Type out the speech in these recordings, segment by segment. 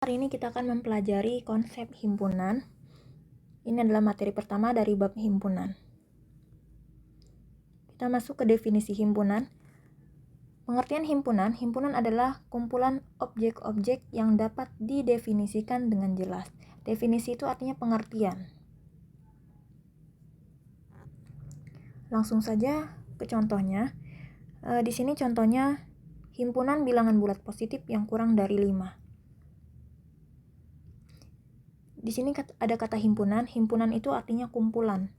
Hari ini kita akan mempelajari konsep himpunan. Ini adalah materi pertama dari bab himpunan. Kita masuk ke definisi himpunan. Pengertian himpunan, himpunan adalah kumpulan objek-objek yang dapat didefinisikan dengan jelas. Definisi itu artinya pengertian. Langsung saja ke contohnya. Di sini contohnya himpunan bilangan bulat positif yang kurang dari 5. Di sini ada kata himpunan. Himpunan itu artinya kumpulan.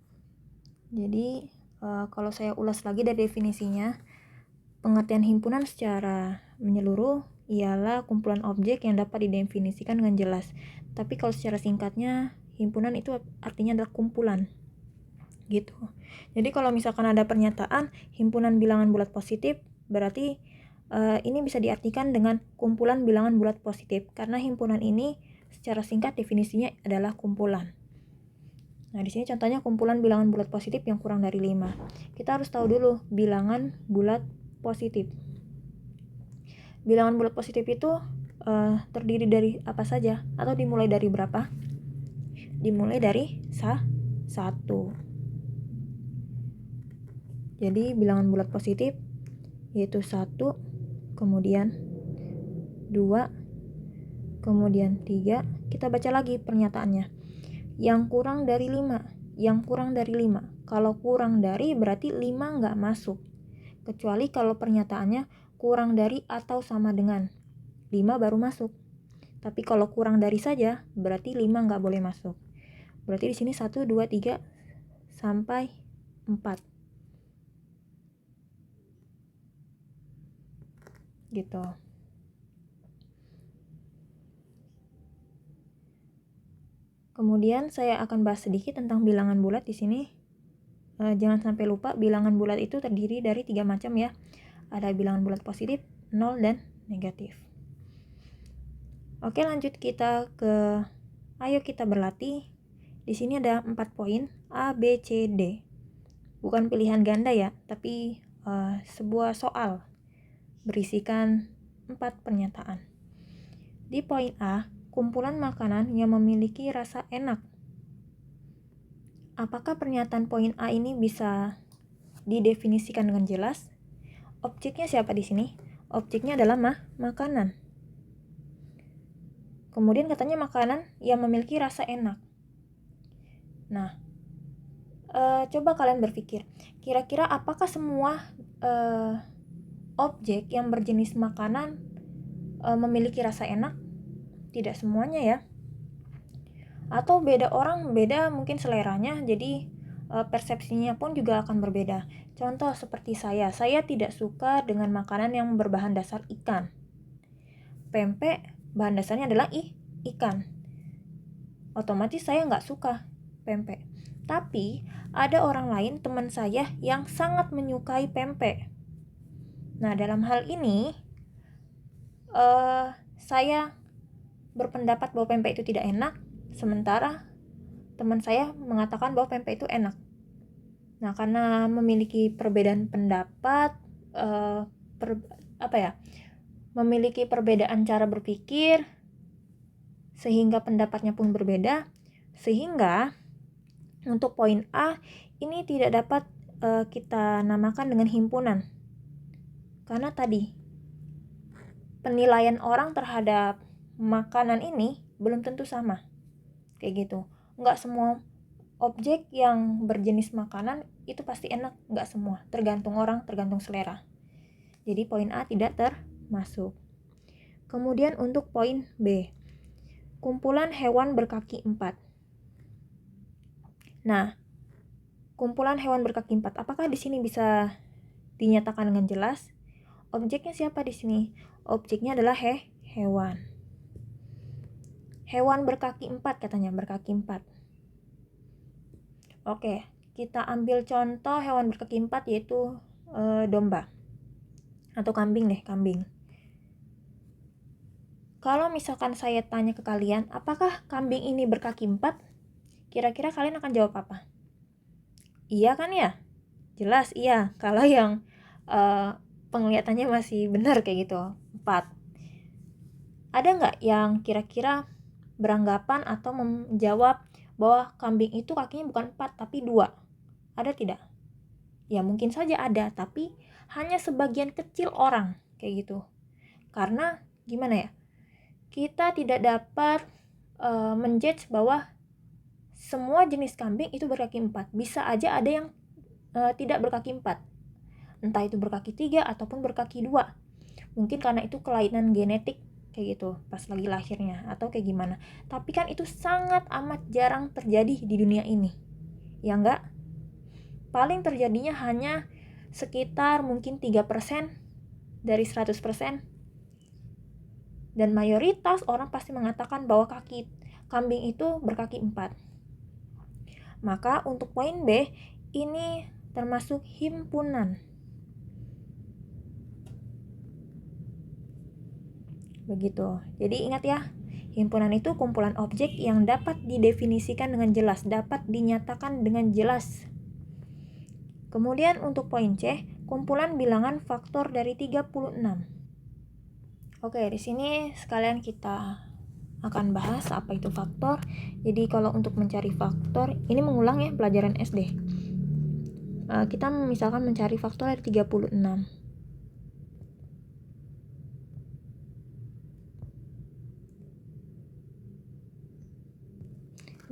Jadi kalau saya ulas lagi dari definisinya, pengertian himpunan secara menyeluruh ialah kumpulan objek yang dapat didefinisikan dengan jelas. Tapi kalau secara singkatnya, himpunan itu artinya adalah kumpulan. Gitu. Jadi kalau misalkan ada pernyataan himpunan bilangan bulat positif, berarti ini bisa diartikan dengan kumpulan bilangan bulat positif, karena himpunan ini secara singkat definisinya adalah kumpulan. Nah, di sini contohnya kumpulan bilangan bulat positif yang kurang dari 5. Kita harus tahu dulu bilangan bulat positif. Bilangan bulat positif itu terdiri dari apa saja atau dimulai dari berapa? Dimulai dari 1. Jadi bilangan bulat positif yaitu 1, kemudian 2, kemudian 3. Kita baca lagi pernyataannya. Yang kurang dari 5. Yang kurang dari 5. Kalau kurang dari berarti 5 nggak masuk. Kecuali kalau pernyataannya kurang dari atau sama dengan. 5 baru masuk. Tapi kalau kurang dari saja berarti 5 nggak boleh masuk. Berarti di sini 1, 2, 3 sampai 4. Gitu. Kemudian saya akan bahas sedikit tentang bilangan bulat di sini. Jangan sampai lupa bilangan bulat itu terdiri dari 3 macam ya. Ada bilangan bulat positif, 0 dan negatif. Oke, lanjut kita ke ayo kita berlatih. Di sini ada 4 poin A, B, C, D. Bukan pilihan ganda ya, tapi sebuah soal berisikan 4 pernyataan. Di poin A, kumpulan makanan yang memiliki rasa enak. Apakah pernyataan poin A ini bisa didefinisikan dengan jelas? Objeknya siapa di sini? Objeknya adalah makanan. Kemudian katanya makanan yang memiliki rasa enak. Nah, coba kalian berpikir, kira-kira apakah semua objek yang berjenis makanan memiliki rasa enak? Tidak semuanya ya. Atau beda orang, beda mungkin seleranya, jadi persepsinya pun juga akan berbeda. Contoh seperti saya tidak suka dengan makanan yang berbahan dasar ikan. Pempek bahan dasarnya adalah ikan. Otomatis saya nggak suka pempek. Tapi ada orang lain, teman saya, yang sangat menyukai pempek. Nah, dalam hal ini saya berpendapat bahwa pempek itu tidak enak, sementara teman saya mengatakan bahwa pempek itu enak. Nah, karena memiliki perbedaan pendapat, memiliki perbedaan cara berpikir, sehingga pendapatnya pun berbeda, sehingga untuk poin A ini tidak dapat kita namakan dengan himpunan. Karena tadi penilaian orang terhadap makanan ini belum tentu sama. Kayak gitu. Nggak semua objek yang berjenis makanan itu pasti enak, nggak semua. Tergantung orang, tergantung selera. Jadi poin A tidak termasuk. Kemudian untuk poin B, kumpulan hewan berkaki 4. Nah, kumpulan hewan berkaki 4, apakah di sini bisa dinyatakan dengan jelas? Objeknya siapa di sini? Objeknya adalah hewan. Hewan berkaki 4 katanya, berkaki 4. Oke, kita ambil contoh hewan berkaki 4 yaitu domba. Atau kambing deh, kambing. Kalau misalkan saya tanya ke kalian, apakah kambing ini berkaki 4? Kira-kira kalian akan jawab apa? Iya kan ya? Jelas iya, kalau yang penglihatannya masih benar kayak gitu, 4. Ada nggak yang kira-kira beranggapan atau menjawab bahwa kambing itu kakinya bukan 4 tapi 2? Ada tidak? Ya mungkin saja ada, tapi hanya sebagian kecil orang kayak gitu. Karena gimana ya? Kita tidak dapat menjudge bahwa semua jenis kambing itu berkaki 4. Bisa aja ada yang tidak berkaki 4. Entah itu berkaki 3 ataupun berkaki 2. Mungkin karena itu kelainan genetik kayak gitu pas lagi lahirnya atau kayak gimana. Tapi kan itu sangat amat jarang terjadi di dunia ini. Ya enggak? Paling terjadinya hanya sekitar mungkin 3% dari 100%. Dan mayoritas orang pasti mengatakan bahwa kaki kambing itu berkaki 4. Maka untuk poin B, ini termasuk himpunan. Begitu. Jadi ingat ya, himpunan itu kumpulan objek yang dapat didefinisikan dengan jelas, dapat dinyatakan dengan jelas. Kemudian untuk poin C, kumpulan bilangan faktor dari 36. Oke, di sini sekalian kita akan bahas apa itu faktor. Jadi kalau untuk mencari faktor, ini mengulang ya pelajaran SD. Kita misalkan mencari faktor dari 36.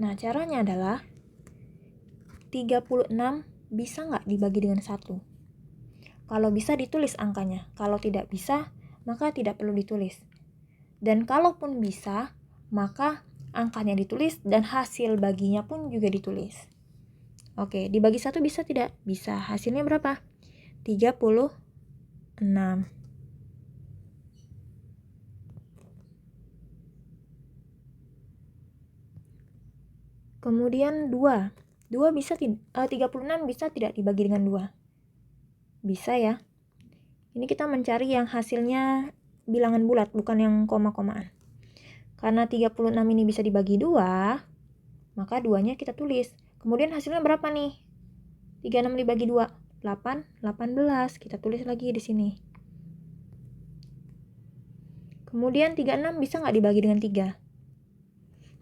Nah, caranya adalah 36 bisa nggak dibagi dengan 1? Kalau bisa ditulis angkanya. Kalau tidak bisa, maka tidak perlu ditulis. Dan kalaupun bisa, maka angkanya ditulis dan hasil baginya pun juga ditulis. Oke, dibagi 1 bisa tidak? Bisa. Hasilnya berapa? 36. Kemudian 2. 36 bisa tidak dibagi dengan 2? Bisa ya. Ini kita mencari yang hasilnya bilangan bulat, bukan yang koma-komaan. Karena 36 ini bisa dibagi 2, maka 2-nya kita tulis. Kemudian hasilnya berapa nih? 36 dibagi 2, 8, 18. Kita tulis lagi di sini. Kemudian 36 bisa nggak dibagi dengan 3?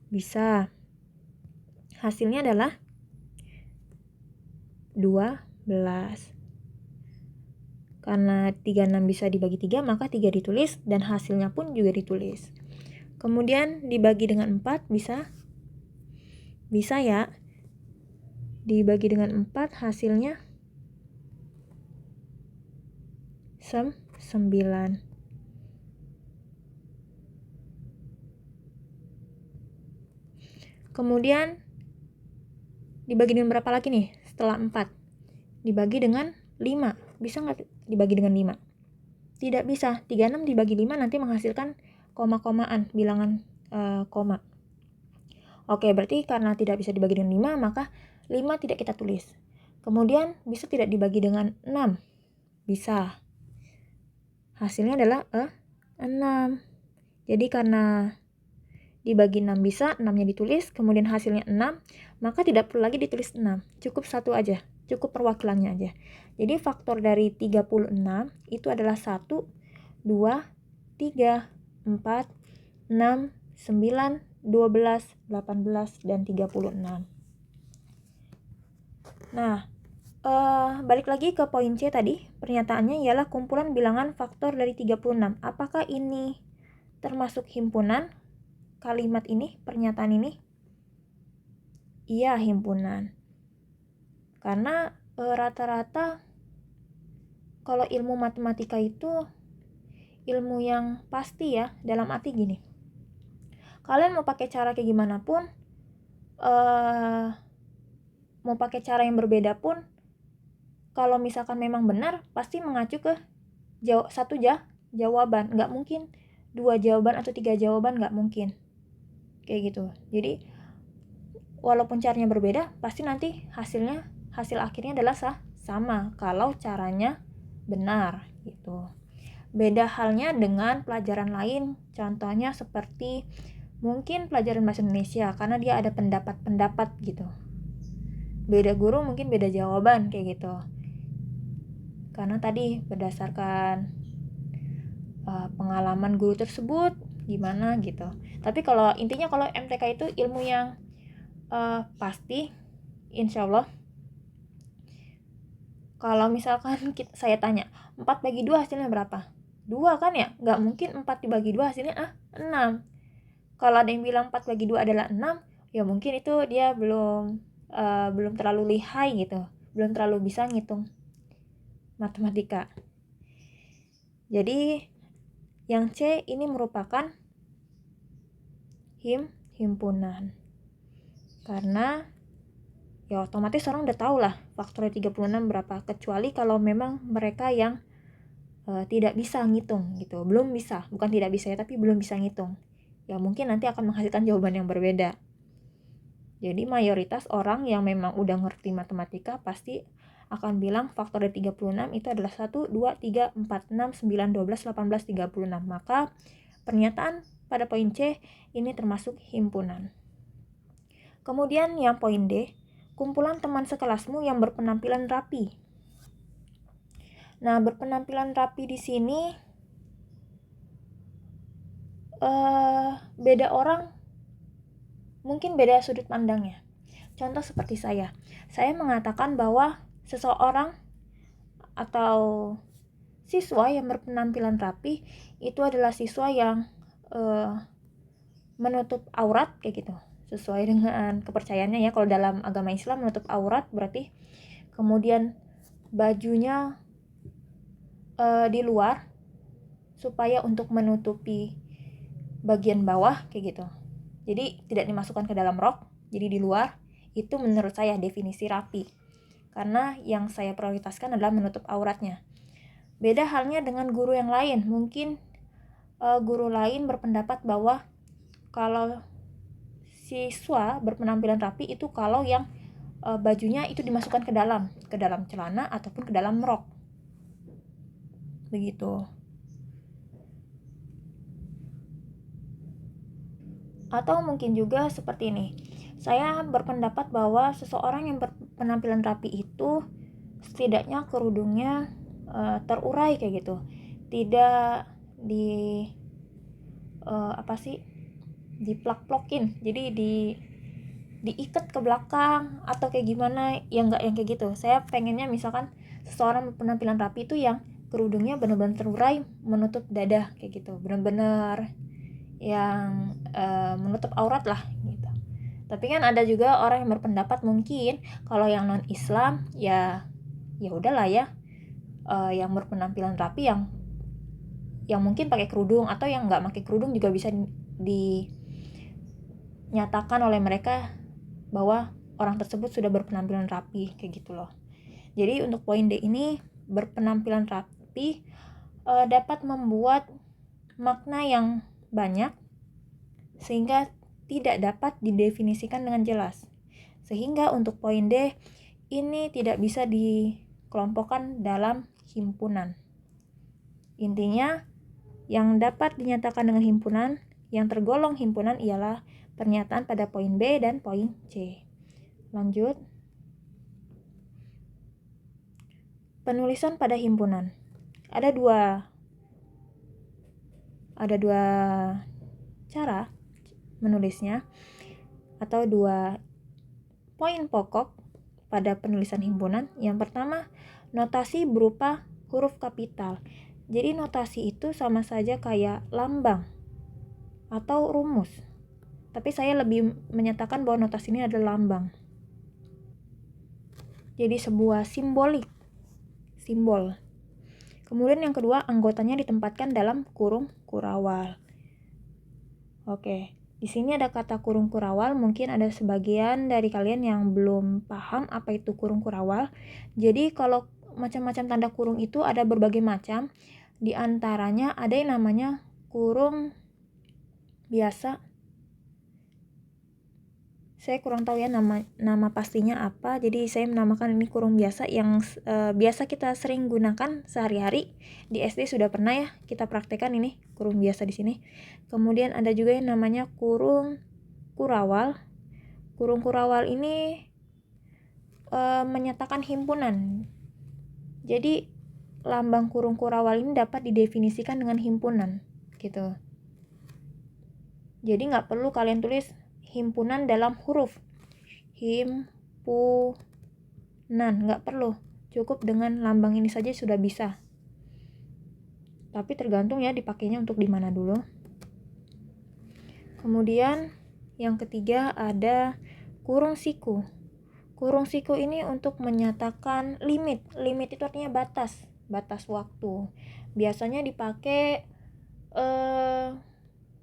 Bisa. Hasilnya adalah 12. Karena 36 bisa dibagi 3, maka 3 ditulis dan hasilnya pun juga ditulis. Kemudian dibagi dengan 4 bisa? Bisa ya. Dibagi dengan 4 hasilnya 9. Kemudian dibagi dengan berapa lagi nih setelah 4? Dibagi dengan 5. Bisa nggak dibagi dengan 5? Tidak bisa. 36 dibagi 5 nanti menghasilkan koma-komaan, bilangan koma. Oke, berarti karena tidak bisa dibagi dengan 5, maka 5 tidak kita tulis. Kemudian bisa tidak dibagi dengan 6? Bisa. Hasilnya adalah 6. Jadi karena dibagi 6 bisa, 6-nya ditulis, kemudian hasilnya 6, maka tidak perlu lagi ditulis 6. Cukup 1 aja. Cukup perwakilannya aja. Jadi faktor dari 36 itu adalah 1, 2, 3, 4, 6, 9, 12, 18, dan 36. Nah, balik lagi ke poin C tadi. Pernyataannya ialah kumpulan bilangan faktor dari 36. Apakah ini termasuk himpunan? Kalimat ini, pernyataan ini? Iya, himpunan. Karena rata-rata kalau ilmu matematika itu ilmu yang pasti ya, dalam arti gini. Kalian mau pakai cara kayak gimana pun, mau pakai cara yang berbeda pun, kalau misalkan memang benar, pasti mengacu ke satu jawaban. Nggak mungkin 2 jawaban atau 3 jawaban, nggak mungkin. Kayak gitu. Jadi, walaupun caranya berbeda, pasti nanti hasil akhirnya adalah sama kalau caranya benar gitu. Beda halnya dengan pelajaran lain, contohnya seperti mungkin pelajaran bahasa Indonesia, karena dia ada pendapat-pendapat gitu. Beda guru mungkin beda jawaban kayak gitu. Karena tadi berdasarkan pengalaman guru tersebut, gimana gitu. Tapi kalau intinya kalau MTK itu ilmu yang pasti, insya Allah. Kalau misalkan saya tanya 4 bagi 2 hasilnya berapa? 2 kan ya? Nggak mungkin 4 dibagi 2 hasilnya 6. Kalau ada yang bilang 4 bagi 2 adalah 6, ya mungkin itu dia belum terlalu lihai gitu, belum terlalu bisa ngitung matematika. Jadi yang C ini merupakan himpunan. Karena ya otomatis orang udah tahu lah faktor 36 berapa, kecuali kalau memang mereka yang tidak bisa ngitung gitu, belum bisa, bukan tidak bisa ya, tapi belum bisa ngitung. Ya mungkin nanti akan menghasilkan jawaban yang berbeda. Jadi mayoritas orang yang memang udah ngerti matematika pasti akan bilang faktor dari 36 itu adalah 1, 2, 3, 4, 6, 9, 12, 18, 36. Maka pernyataan pada poin C ini termasuk himpunan. Kemudian yang poin D, kumpulan teman sekelasmu yang berpenampilan rapi. Nah, berpenampilan rapi di sini beda orang, mungkin beda sudut pandangnya. Contoh seperti saya mengatakan bahwa seseorang atau siswa yang berpenampilan rapi itu adalah siswa yang menutup aurat kayak gitu, sesuai dengan kepercayaannya ya. Kalau dalam agama Islam menutup aurat berarti kemudian bajunya di luar supaya untuk menutupi bagian bawah kayak gitu. Jadi tidak dimasukkan ke dalam rok, jadi di luar. Itu menurut saya definisi rapi. Karena yang saya prioritaskan adalah menutup auratnya. Beda halnya dengan guru yang lain. Mungkin guru lain berpendapat bahwa kalau siswa berpenampilan rapi itu kalau yang bajunya itu dimasukkan ke dalam celana ataupun ke dalam rok. Begitu. Atau mungkin juga seperti ini. Saya berpendapat bahwa seseorang yang berpenampilan rapi itu setidaknya kerudungnya terurai kayak gitu. Tidak diplak-plokin. Jadi diikat ke belakang atau kayak gimana, ya enggak yang kayak gitu. Saya pengennya misalkan seseorang berpenampilan rapi itu yang kerudungnya benar-benar terurai menutup dada kayak gitu, benar-benar yang menutup aurat lah gitu. Tapi kan ada juga orang yang berpendapat mungkin kalau yang non Islam ya udahlah ya, yang berpenampilan rapi yang mungkin pakai kerudung atau yang nggak pakai kerudung juga bisa dinyatakan oleh mereka bahwa orang tersebut sudah berpenampilan rapi kayak gitu loh. Jadi untuk poin D ini, berpenampilan rapi dapat membuat makna yang banyak sehingga tidak dapat didefinisikan dengan jelas. Sehingga untuk poin D ini tidak bisa dikelompokkan dalam himpunan. Intinya yang dapat dinyatakan dengan himpunan, yang tergolong himpunan ialah pernyataan pada poin B dan poin C. Lanjut. Penulisan pada himpunan. Ada dua cara menulisnya atau dua poin pokok pada penulisan himpunan. Yang pertama, notasi berupa huruf kapital. Jadi notasi itu sama saja kayak lambang atau rumus. Tapi saya lebih menyatakan bahwa notasi ini adalah lambang. Jadi sebuah simbol. Kemudian yang kedua, anggotanya ditempatkan dalam kurung kurawal. Oke, di sini ada kata kurung kurawal. Mungkin ada sebagian dari kalian yang belum paham apa itu kurung kurawal. Jadi kalau macam-macam tanda kurung itu ada berbagai macam. Di antaranya ada yang namanya kurung biasa. Saya kurang tahu ya nama pastinya apa. Jadi saya menamakan ini kurung biasa yang biasa kita sering gunakan sehari-hari. Di SD sudah pernah ya kita praktekkan ini kurung biasa di sini. Kemudian ada juga yang namanya kurung kurawal. Kurung kurawal ini menyatakan himpunan. Jadi lambang kurung kurawal ini dapat didefinisikan dengan himpunan gitu. Jadi nggak perlu kalian tulis himpunan dalam huruf. Himpunan, nggak perlu. Cukup dengan lambang ini saja sudah bisa. Tapi tergantung ya dipakainya untuk di mana dulu. Kemudian yang ketiga ada kurung siku. Kurung siku ini untuk menyatakan limit. Limit itu artinya batas waktu. Biasanya dipakai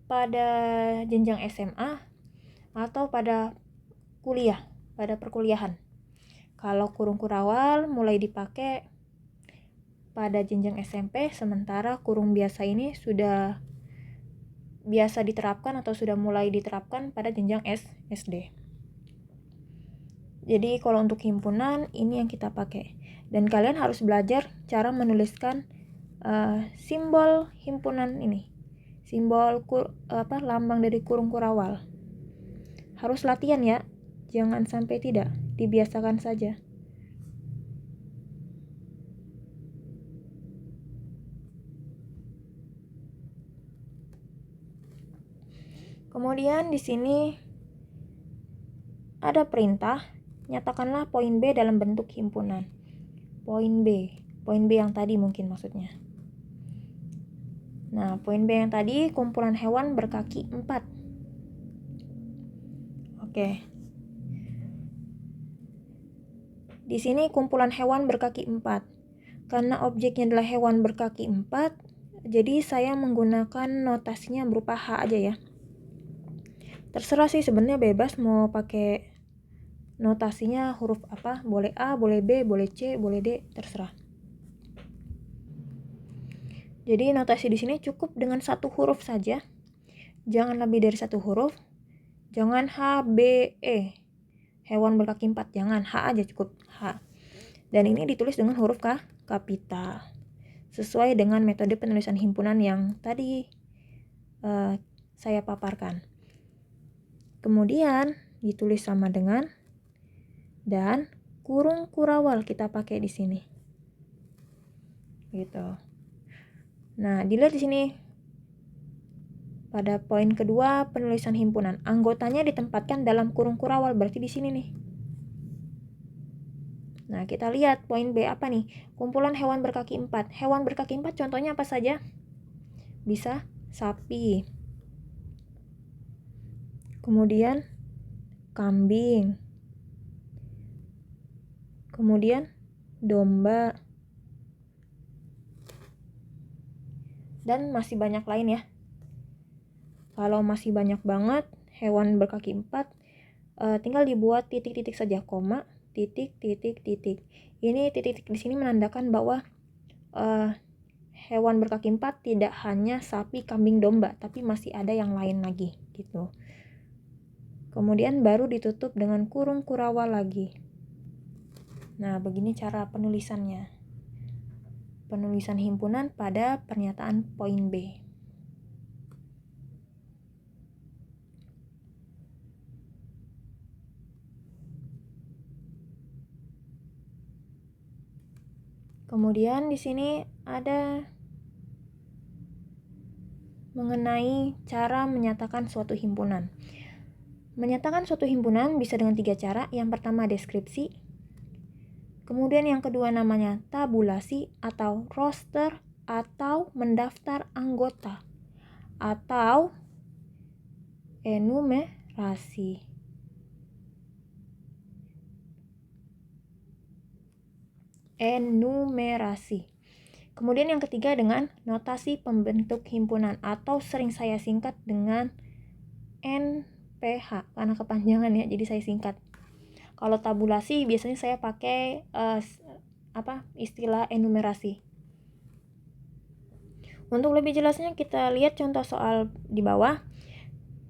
pada jenjang SMA atau pada kuliah, pada perkuliahan. Kalau kurung kurawal mulai dipakai pada jenjang SMP, sementara kurung biasa ini sudah biasa diterapkan atau sudah mulai diterapkan pada jenjang SD. Jadi kalau untuk himpunan ini yang kita pakai. Dan kalian harus belajar cara menuliskan simbol himpunan ini. Simbol lambang dari kurung kurawal. Harus latihan ya. Jangan sampai tidak, dibiasakan saja. Kemudian di sini ada perintah, nyatakanlah poin B dalam bentuk himpunan. Poin B yang tadi mungkin maksudnya. Nah, poin B yang tadi kumpulan hewan berkaki 4. Oke. Di sini kumpulan hewan berkaki 4. Karena objeknya adalah hewan berkaki 4, jadi saya menggunakan notasinya berupa H aja ya. Terserah sih sebenarnya bebas mau pakai notasinya huruf apa, boleh A, boleh B, boleh C, boleh D, terserah. Jadi notasi di sini cukup dengan satu huruf saja. Jangan lebih dari satu huruf. Jangan H, B, E. Hewan berkaki 4, jangan. H aja cukup, H. Dan ini ditulis dengan huruf kapital. Sesuai dengan metode penulisan himpunan yang tadi saya paparkan. Kemudian ditulis sama dengan dan kurung kurawal kita pakai di sini. Gitu. Nah, dilihat di sini pada poin kedua penulisan himpunan, anggotanya ditempatkan dalam kurung kurawal, berarti di sini nih. Nah, kita lihat poin B apa nih? Kumpulan hewan berkaki 4. Hewan berkaki 4 contohnya apa saja? Bisa sapi. Kemudian kambing. Kemudian domba. Dan masih banyak lain ya. Kalau masih banyak banget hewan berkaki 4, tinggal dibuat titik-titik saja, koma, titik. Ini titik-titik di sini menandakan bahwa hewan berkaki 4 tidak hanya sapi, kambing, domba, tapi masih ada yang lain lagi gitu. Kemudian baru ditutup dengan kurung kurawal lagi. Nah, begini cara penulisannya. Penulisan himpunan pada pernyataan poin B. Kemudian di sini ada mengenai cara menyatakan suatu himpunan. Menyatakan suatu himpunan bisa dengan 3 cara. Yang pertama deskripsi. Kemudian yang kedua namanya tabulasi atau roster atau mendaftar anggota atau enumerasi. Kemudian yang ketiga dengan notasi pembentuk himpunan atau sering saya singkat dengan NPH karena kepanjangan ya, jadi saya singkat. Kalau tabulasi biasanya saya pakai istilah enumerasi. Untuk lebih jelasnya kita lihat contoh soal di bawah.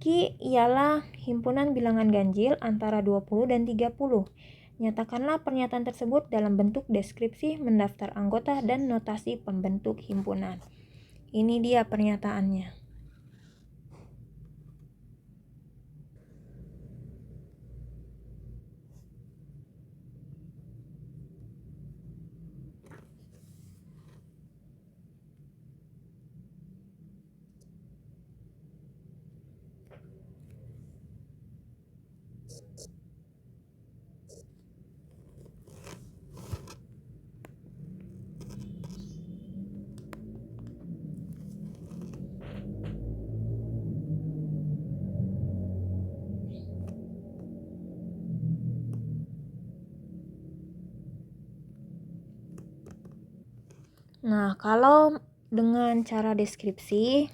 Ki ialah himpunan bilangan ganjil antara 20 dan 30. Nyatakanlah pernyataan tersebut dalam bentuk deskripsi, mendaftar anggota, dan notasi pembentuk himpunan. Ini dia pernyataannya. Nah, kalau dengan cara deskripsi,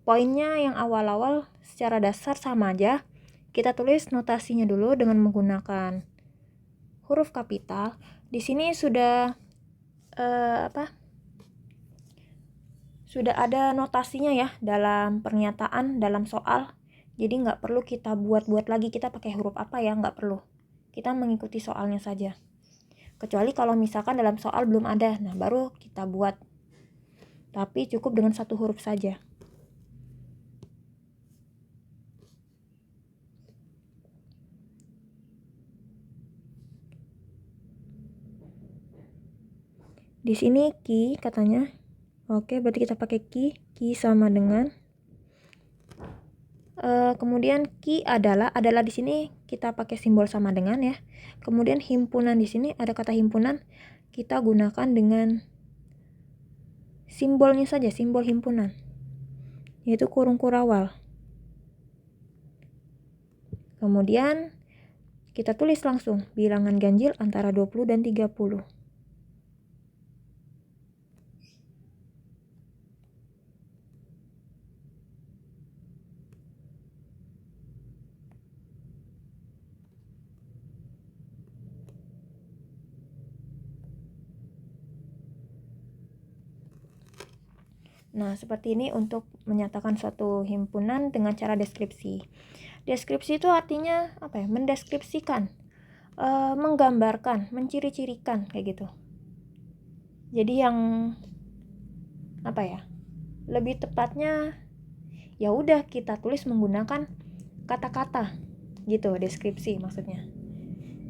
poinnya yang awal-awal secara dasar sama aja. Kita tulis notasinya dulu dengan menggunakan huruf kapital. Di sini sudah sudah ada notasinya ya dalam pernyataan, dalam soal. Jadi nggak perlu kita buat-buat lagi kita pakai huruf apa ya, nggak perlu. Kita mengikuti soalnya saja. Kecuali kalau misalkan dalam soal belum ada, nah baru kita buat. Tapi cukup dengan satu huruf saja. Di sini ki katanya. Oke, berarti kita pakai ki. Ki sama dengan kemudian ki adalah di sini kita pakai simbol sama dengan ya. Kemudian himpunan di sini ada kata himpunan, kita gunakan dengan simbolnya saja, simbol himpunan, yaitu kurung kurawal. Kemudian kita tulis langsung bilangan ganjil antara 20 dan 30. Nah, seperti ini untuk menyatakan suatu himpunan dengan cara deskripsi. Deskripsi itu artinya apa ya? Mendeskripsikan, menggambarkan, menciri-cirikan kayak gitu. Jadi yang apa ya? Lebih tepatnya ya udah kita tulis menggunakan kata-kata gitu, deskripsi maksudnya.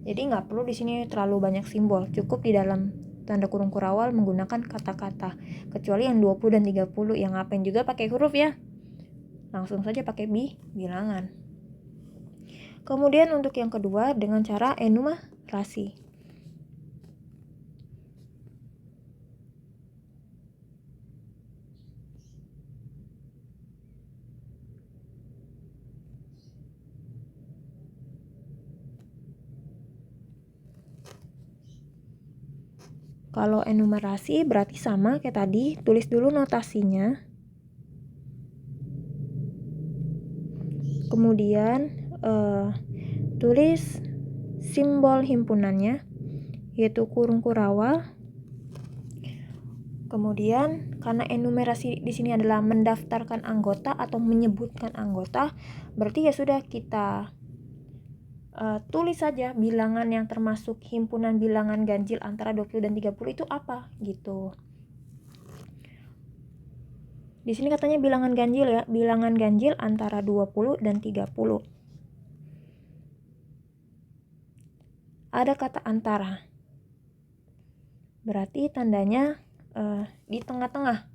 Jadi nggak perlu di sini terlalu banyak simbol, cukup di dalam tanda kurung kurawal menggunakan kata-kata. Kecuali yang 20 dan 30 yang ngapain juga pakai huruf ya. Langsung saja pakai bilangan. Kemudian untuk yang kedua dengan cara enumerasi. Kalau enumerasi berarti sama kayak tadi, tulis dulu notasinya. Kemudian tulis simbol himpunannya, yaitu kurung kurawal. Kemudian karena enumerasi di sini adalah mendaftarkan anggota atau menyebutkan anggota, berarti ya sudah kita tulis saja bilangan yang termasuk himpunan bilangan ganjil antara 20 dan 30 itu apa gitu. Di sini katanya bilangan ganjil ya, bilangan ganjil antara 20 dan 30. Ada kata antara. Berarti tandanya di tengah-tengah.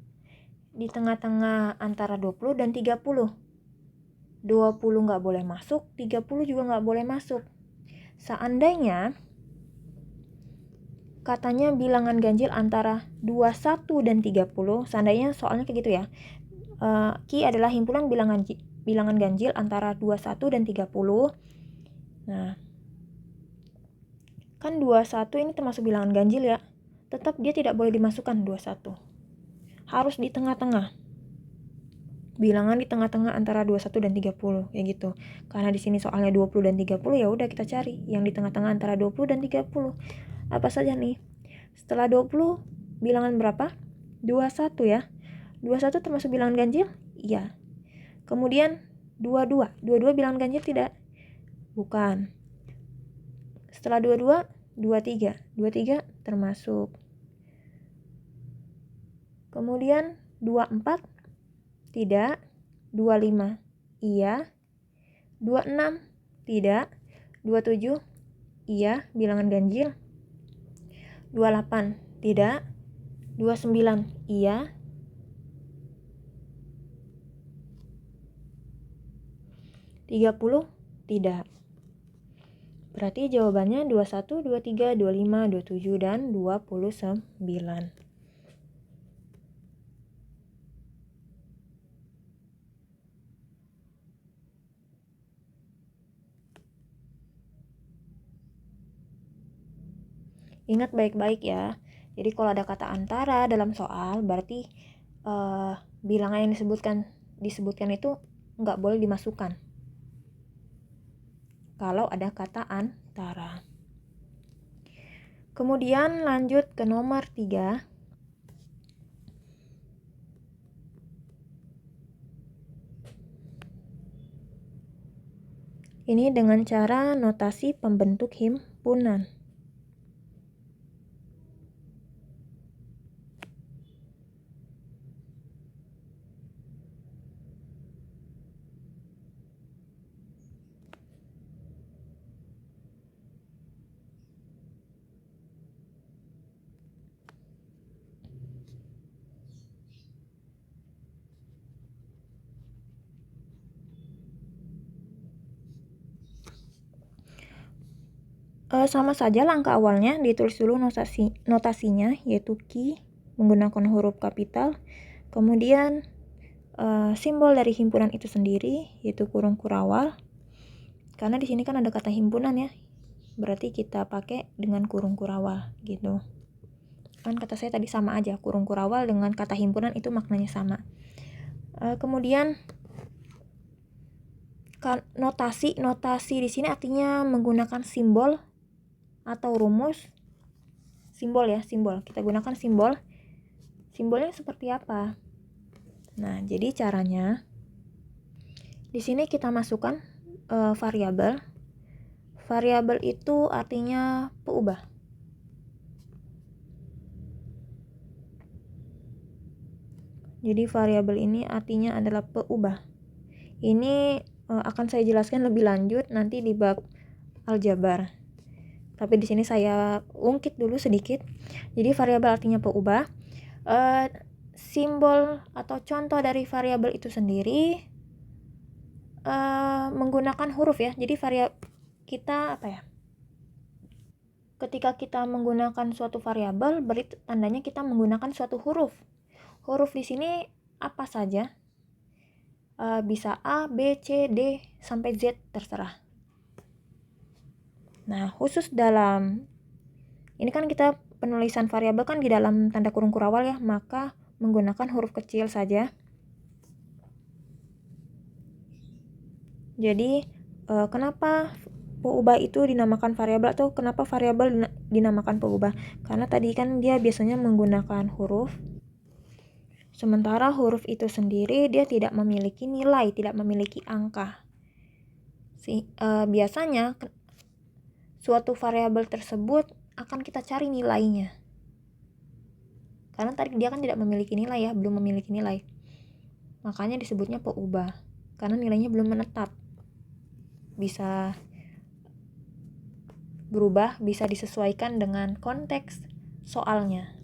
Di tengah-tengah antara 20 dan 30. 20 nggak boleh masuk, 30 juga nggak boleh masuk. Seandainya katanya bilangan ganjil antara 21 dan 30, seandainya soalnya kayak gitu ya. Ki adalah himpunan bilangan ganjil antara 21 dan 30. Nah, kan 21 ini termasuk bilangan ganjil ya. Tetap dia tidak boleh dimasukkan 21. Harus di tengah-tengah. Bilangan di tengah-tengah antara 21 dan 30 kayak gitu. Karena di sini soalnya 20 dan 30 ya udah kita cari yang di tengah-tengah antara 20 dan 30. Apa saja nih? Setelah 20 bilangan berapa? 21 ya. 21 termasuk bilangan ganjil? Iya. Kemudian 22. 22 bilangan ganjil tidak? Bukan. Setelah 22, 23. 23 termasuk. Kemudian 24 tidak. 25 iya. 26 tidak. 27 iya, bilangan ganjil. 28 tidak. 29 iya. 30 tidak. Berarti jawabannya 21, 23, 25, 27 dan 29. Ingat baik-baik ya. Jadi kalau ada kata antara dalam soal, berarti bilangan yang disebutkan itu nggak boleh dimasukkan kalau ada kata antara. Kemudian lanjut ke nomor 3. Ini dengan cara notasi pembentuk himpunan. Sama saja langkah awalnya, ditulis dulu notasinya, yaitu key menggunakan huruf kapital. Kemudian simbol dari himpunan itu sendiri, yaitu kurung kurawal. Karena di sini kan ada kata himpunan ya, berarti kita pakai dengan kurung kurawal gitu. Kan kata saya tadi sama aja, kurung kurawal dengan kata himpunan itu maknanya sama. Kemudian notasi di sini artinya menggunakan simbol atau rumus. Simbol ya, simbol. Kita gunakan simbol. Simbolnya seperti apa? Nah, jadi caranya di sini kita masukkan variabel. Variabel itu artinya peubah. Jadi variabel ini artinya adalah peubah. Ini akan saya jelaskan lebih lanjut nanti di bab aljabar. Tapi di sini saya ungkit dulu sedikit. Jadi variabel artinya peubah. Simbol atau contoh dari variabel itu sendiri menggunakan huruf ya. Jadi kita ketika kita menggunakan suatu variabel, berarti tandanya kita menggunakan suatu huruf. Huruf di sini apa saja? Bisa A, B, C, D, sampai Z, terserah. Nah, khusus dalam ini kan kita penulisan variabel kan di dalam tanda kurung kurawal ya, maka menggunakan huruf kecil saja. Jadi kenapa peubah itu dinamakan variabel atau kenapa variabel dinamakan peubah? Karena tadi kan dia biasanya menggunakan huruf, sementara huruf itu sendiri dia tidak memiliki nilai, tidak memiliki angka. Biasanya suatu variabel tersebut akan kita cari nilainya. Karena tadi dia kan tidak memiliki nilai ya, belum memiliki nilai. Makanya disebutnya peubah, karena nilainya belum menetap. Bisa berubah, bisa disesuaikan dengan konteks soalnya.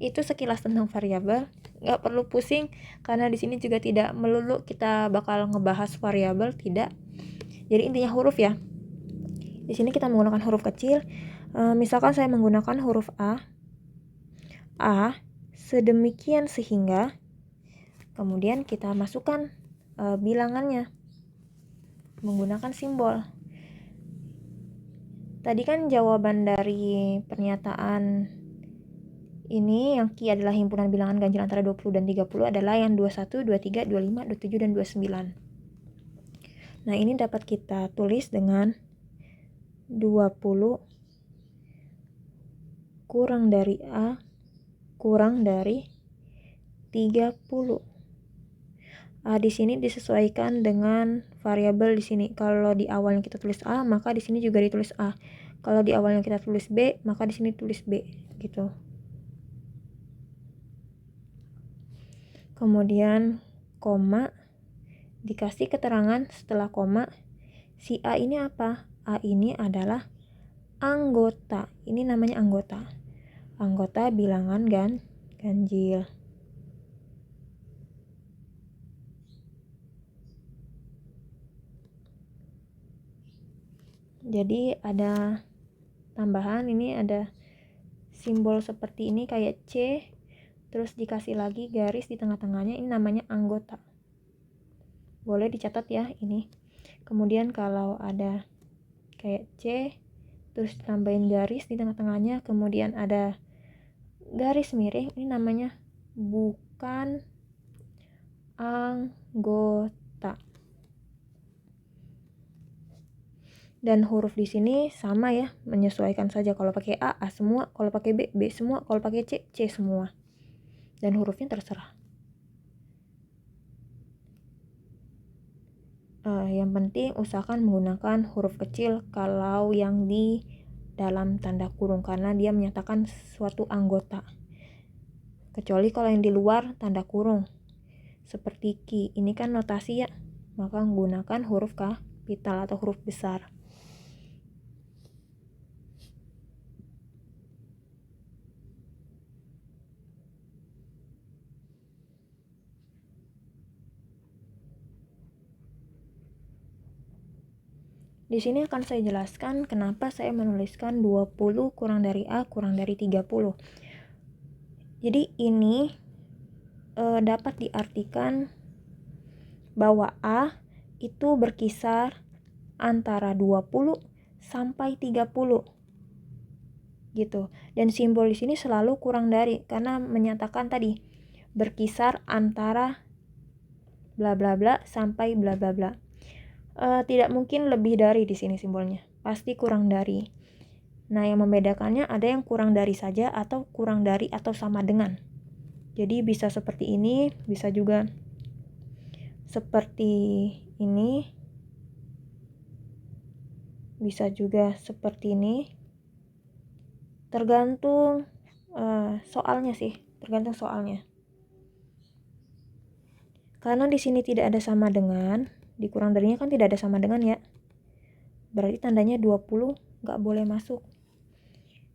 Itu sekilas tentang variabel. Nggak perlu pusing, karena di sini juga tidak melulu kita bakal ngebahas variabel, tidak. Jadi intinya huruf ya. Di sini kita menggunakan huruf kecil. Misalkan saya menggunakan huruf A sedemikian sehingga, kemudian kita masukkan bilangannya menggunakan simbol. Tadi kan jawaban dari pernyataan ini yang Ki adalah himpunan bilangan ganjil antara 20 dan 30 adalah yang 21, 23, 25, 27, dan 29. Nah, ini dapat kita tulis dengan 20 kurang dari A kurang dari 30. A di sini disesuaikan dengan variabel di sini. Kalau di awalnya kita tulis A, maka di sini juga ditulis A. Kalau di awalnya kita tulis B, maka di sini tulis B, gitu. Kemudian koma, dikasih keterangan setelah koma, si A ini apa? A ini adalah anggota. Ini namanya anggota. Anggota bilangan ganjil. Jadi ada tambahan, ini ada simbol seperti ini kayak C, terus dikasih lagi garis di tengah-tengahnya, ini namanya anggota. Boleh dicatat ya ini. Kemudian kalau ada kayak C, terus tambahin garis di tengah-tengahnya, kemudian ada garis miring, ini namanya bukan anggota. Dan huruf di sini sama ya, menyesuaikan saja. Kalau pakai A, A semua. Kalau pakai B, B semua. Kalau pakai C, C semua. Dan hurufnya terserah. Yang penting usahakan menggunakan huruf kecil kalau yang di dalam tanda kurung, karena dia menyatakan suatu anggota. Kecuali kalau yang di luar tanda kurung, seperti ki. Ini kan notasi ya, maka menggunakan huruf kapital atau huruf besar. Di sini akan saya jelaskan kenapa saya menuliskan 20 kurang dari A kurang dari 30. Jadi ini dapat diartikan bahwa A itu berkisar antara 20 sampai 30 gitu. Dan simbol di sini selalu kurang dari, karena menyatakan tadi berkisar antara bla bla bla sampai bla bla bla. Tidak mungkin lebih dari di sini simbolnya, pasti kurang dari. Nah, yang membedakannya ada yang kurang dari saja atau kurang dari atau sama dengan. Jadi bisa seperti ini, bisa juga seperti ini, bisa juga seperti ini. Tergantung soalnya sih, tergantung soalnya. Karena di sini tidak ada sama dengan, di kurang darinya kan tidak ada sama dengan ya. Berarti tandanya 20 nggak boleh masuk.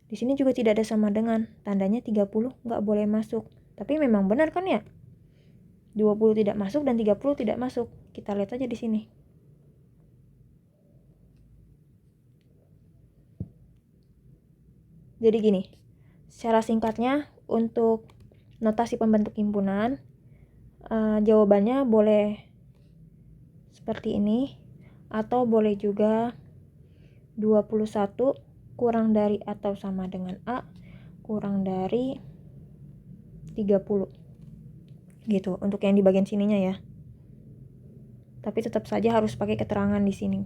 Di sini juga tidak ada sama dengan, tandanya 30 nggak boleh masuk. Tapi memang benar kan ya? 20 tidak masuk dan 30 tidak masuk. Kita lihat aja di sini. Jadi gini, secara singkatnya untuk notasi pembentuk himpunan, jawabannya boleh seperti ini, atau boleh juga 21 kurang dari atau sama dengan A kurang dari 30 gitu untuk yang di bagian sininya ya. Tapi tetap saja harus pakai keterangan di sini.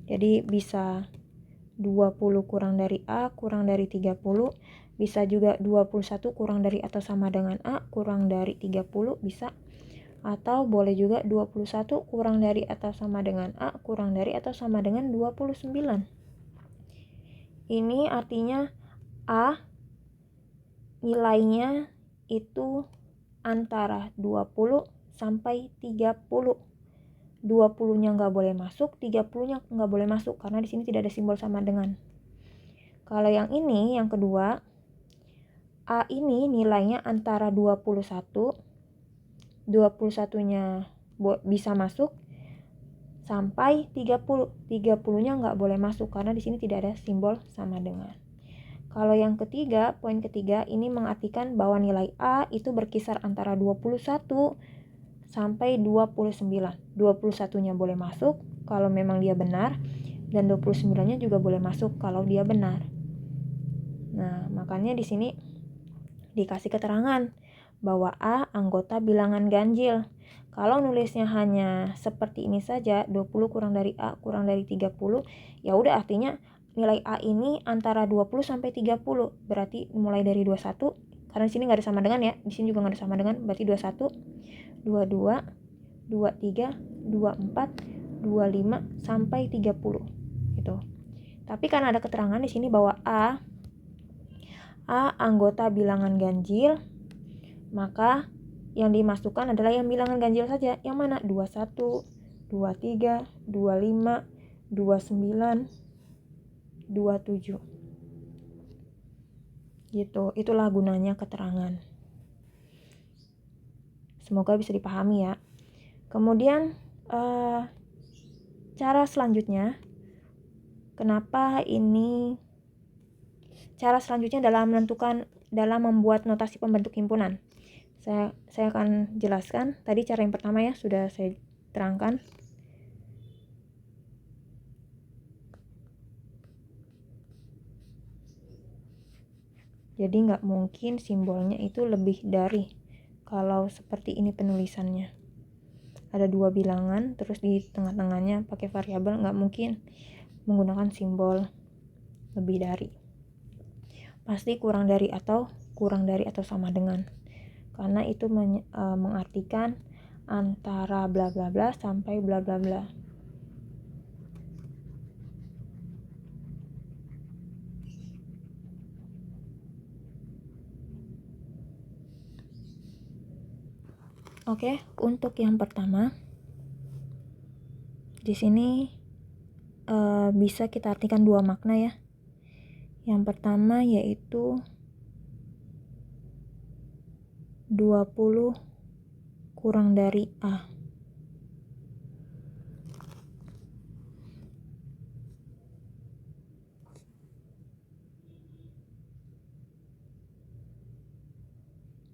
Jadi bisa 20 kurang dari A kurang dari 30, bisa juga 21 kurang dari atau sama dengan A kurang dari 30 bisa, atau boleh juga 21 kurang dari atau sama dengan A kurang dari atau sama dengan 29. Ini artinya A nilainya itu antara 20 sampai 30. 20-nya nggak boleh masuk, 30-nya nggak boleh masuk karena di sini tidak ada simbol sama dengan. Kalau yang ini, yang kedua, A ini nilainya antara 21, 21-nya bisa masuk sampai 30. 30-nya nggak boleh masuk karena di sini tidak ada simbol sama dengan. Kalau yang ketiga, poin ketiga, ini mengartikan bahwa nilai A itu berkisar antara 21 sampai 29. 21-nya boleh masuk kalau memang dia benar, dan 29-nya juga boleh masuk kalau dia benar. Nah, makanya di sini dikasih keterangan bahwa A anggota bilangan ganjil. Kalau nulisnya hanya seperti ini saja, 20 kurang dari A kurang dari 30, ya udah artinya nilai A ini antara 20 sampai 30. Berarti mulai dari 21, karena di sini nggak ada sama dengan ya, di sini juga nggak ada sama dengan, berarti 21, 22, 23, 24, 25 sampai 30 gitu. Tapi karena ada keterangan di sini bahwa A anggota bilangan ganjil, maka yang dimasukkan adalah yang bilangan ganjil saja. Yang mana? 21, 23, 25, 29, 27. Gitu. Itulah gunanya keterangan. Semoga bisa dipahami ya. Kemudian cara selanjutnya, cara selanjutnya dalam membuat notasi pembentuk himpunan. Saya akan jelaskan. Tadi cara yang pertama ya sudah saya terangkan. Jadi nggak mungkin simbolnya itu lebih dari, kalau seperti ini penulisannya. Ada 2 bilangan, terus di tengah-tengahnya pakai variabel, nggak mungkin menggunakan simbol lebih dari. Pasti kurang dari atau sama dengan. Karena itu mengartikan antara bla bla bla sampai bla bla bla. Oke, untuk yang pertama di sini bisa kita artikan 2 makna ya. Yang pertama yaitu 20 kurang dari A.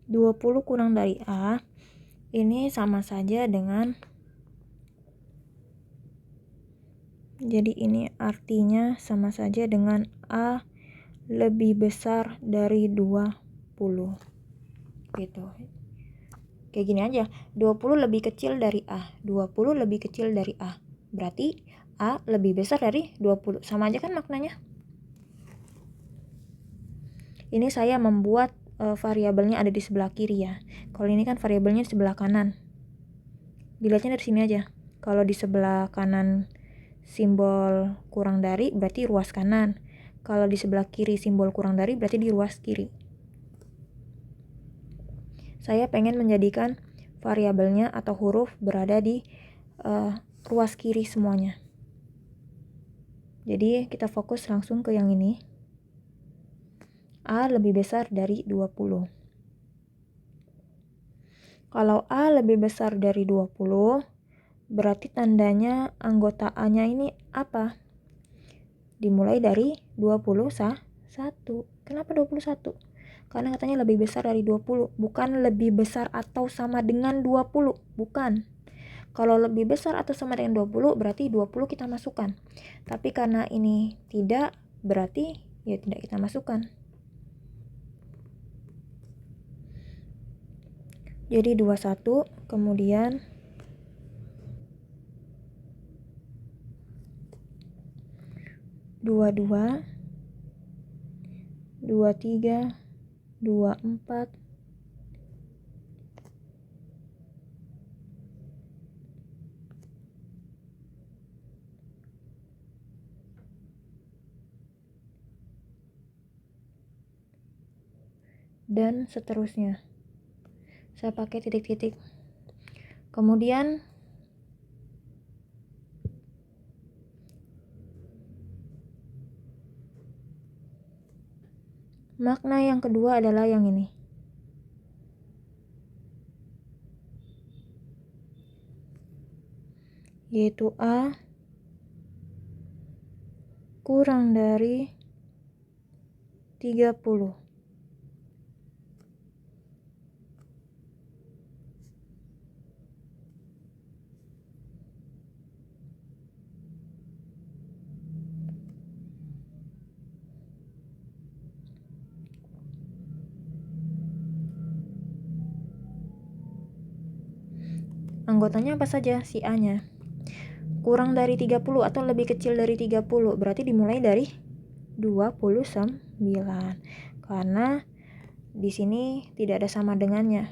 (20 kurang dari A) ini sama saja dengan, jadi ini artinya sama saja dengan A lebih besar dari 20 gitu. Kayak gini aja, 20 lebih kecil dari A, 20 lebih kecil dari A, berarti A lebih besar dari 20. Sama aja kan maknanya. Ini saya membuat variabelnya ada di sebelah kiri ya. Kalau ini kan variabelnya di sebelah kanan. Dilihatnya dari sini aja. Kalau di sebelah kanan simbol kurang dari, berarti ruas kanan. Kalau di sebelah kiri simbol kurang dari, berarti di ruas kiri. Saya pengen menjadikan variabelnya atau huruf berada di ruas kiri semuanya. Jadi kita fokus langsung ke yang ini. A lebih besar dari 20. Kalau A lebih besar dari 20, berarti tandanya anggota A-nya ini apa? Dimulai dari 21. Kenapa 21? Karena katanya lebih besar dari 20, bukan lebih besar atau sama dengan 20, bukan. Kalau lebih besar atau sama dengan 20, berarti 20 kita masukkan. Tapi karena ini tidak, berarti ya tidak kita masukkan. Jadi 21, kemudian 22, 23, 24, dan seterusnya. Saya pakai titik-titik. Kemudian makna yang kedua adalah yang ini. Yaitu A kurang dari 30. Anggotanya apa saja? Si A-nya. Kurang dari 30 atau lebih kecil dari 30, berarti dimulai dari 29. Karena di sini tidak ada sama dengannya.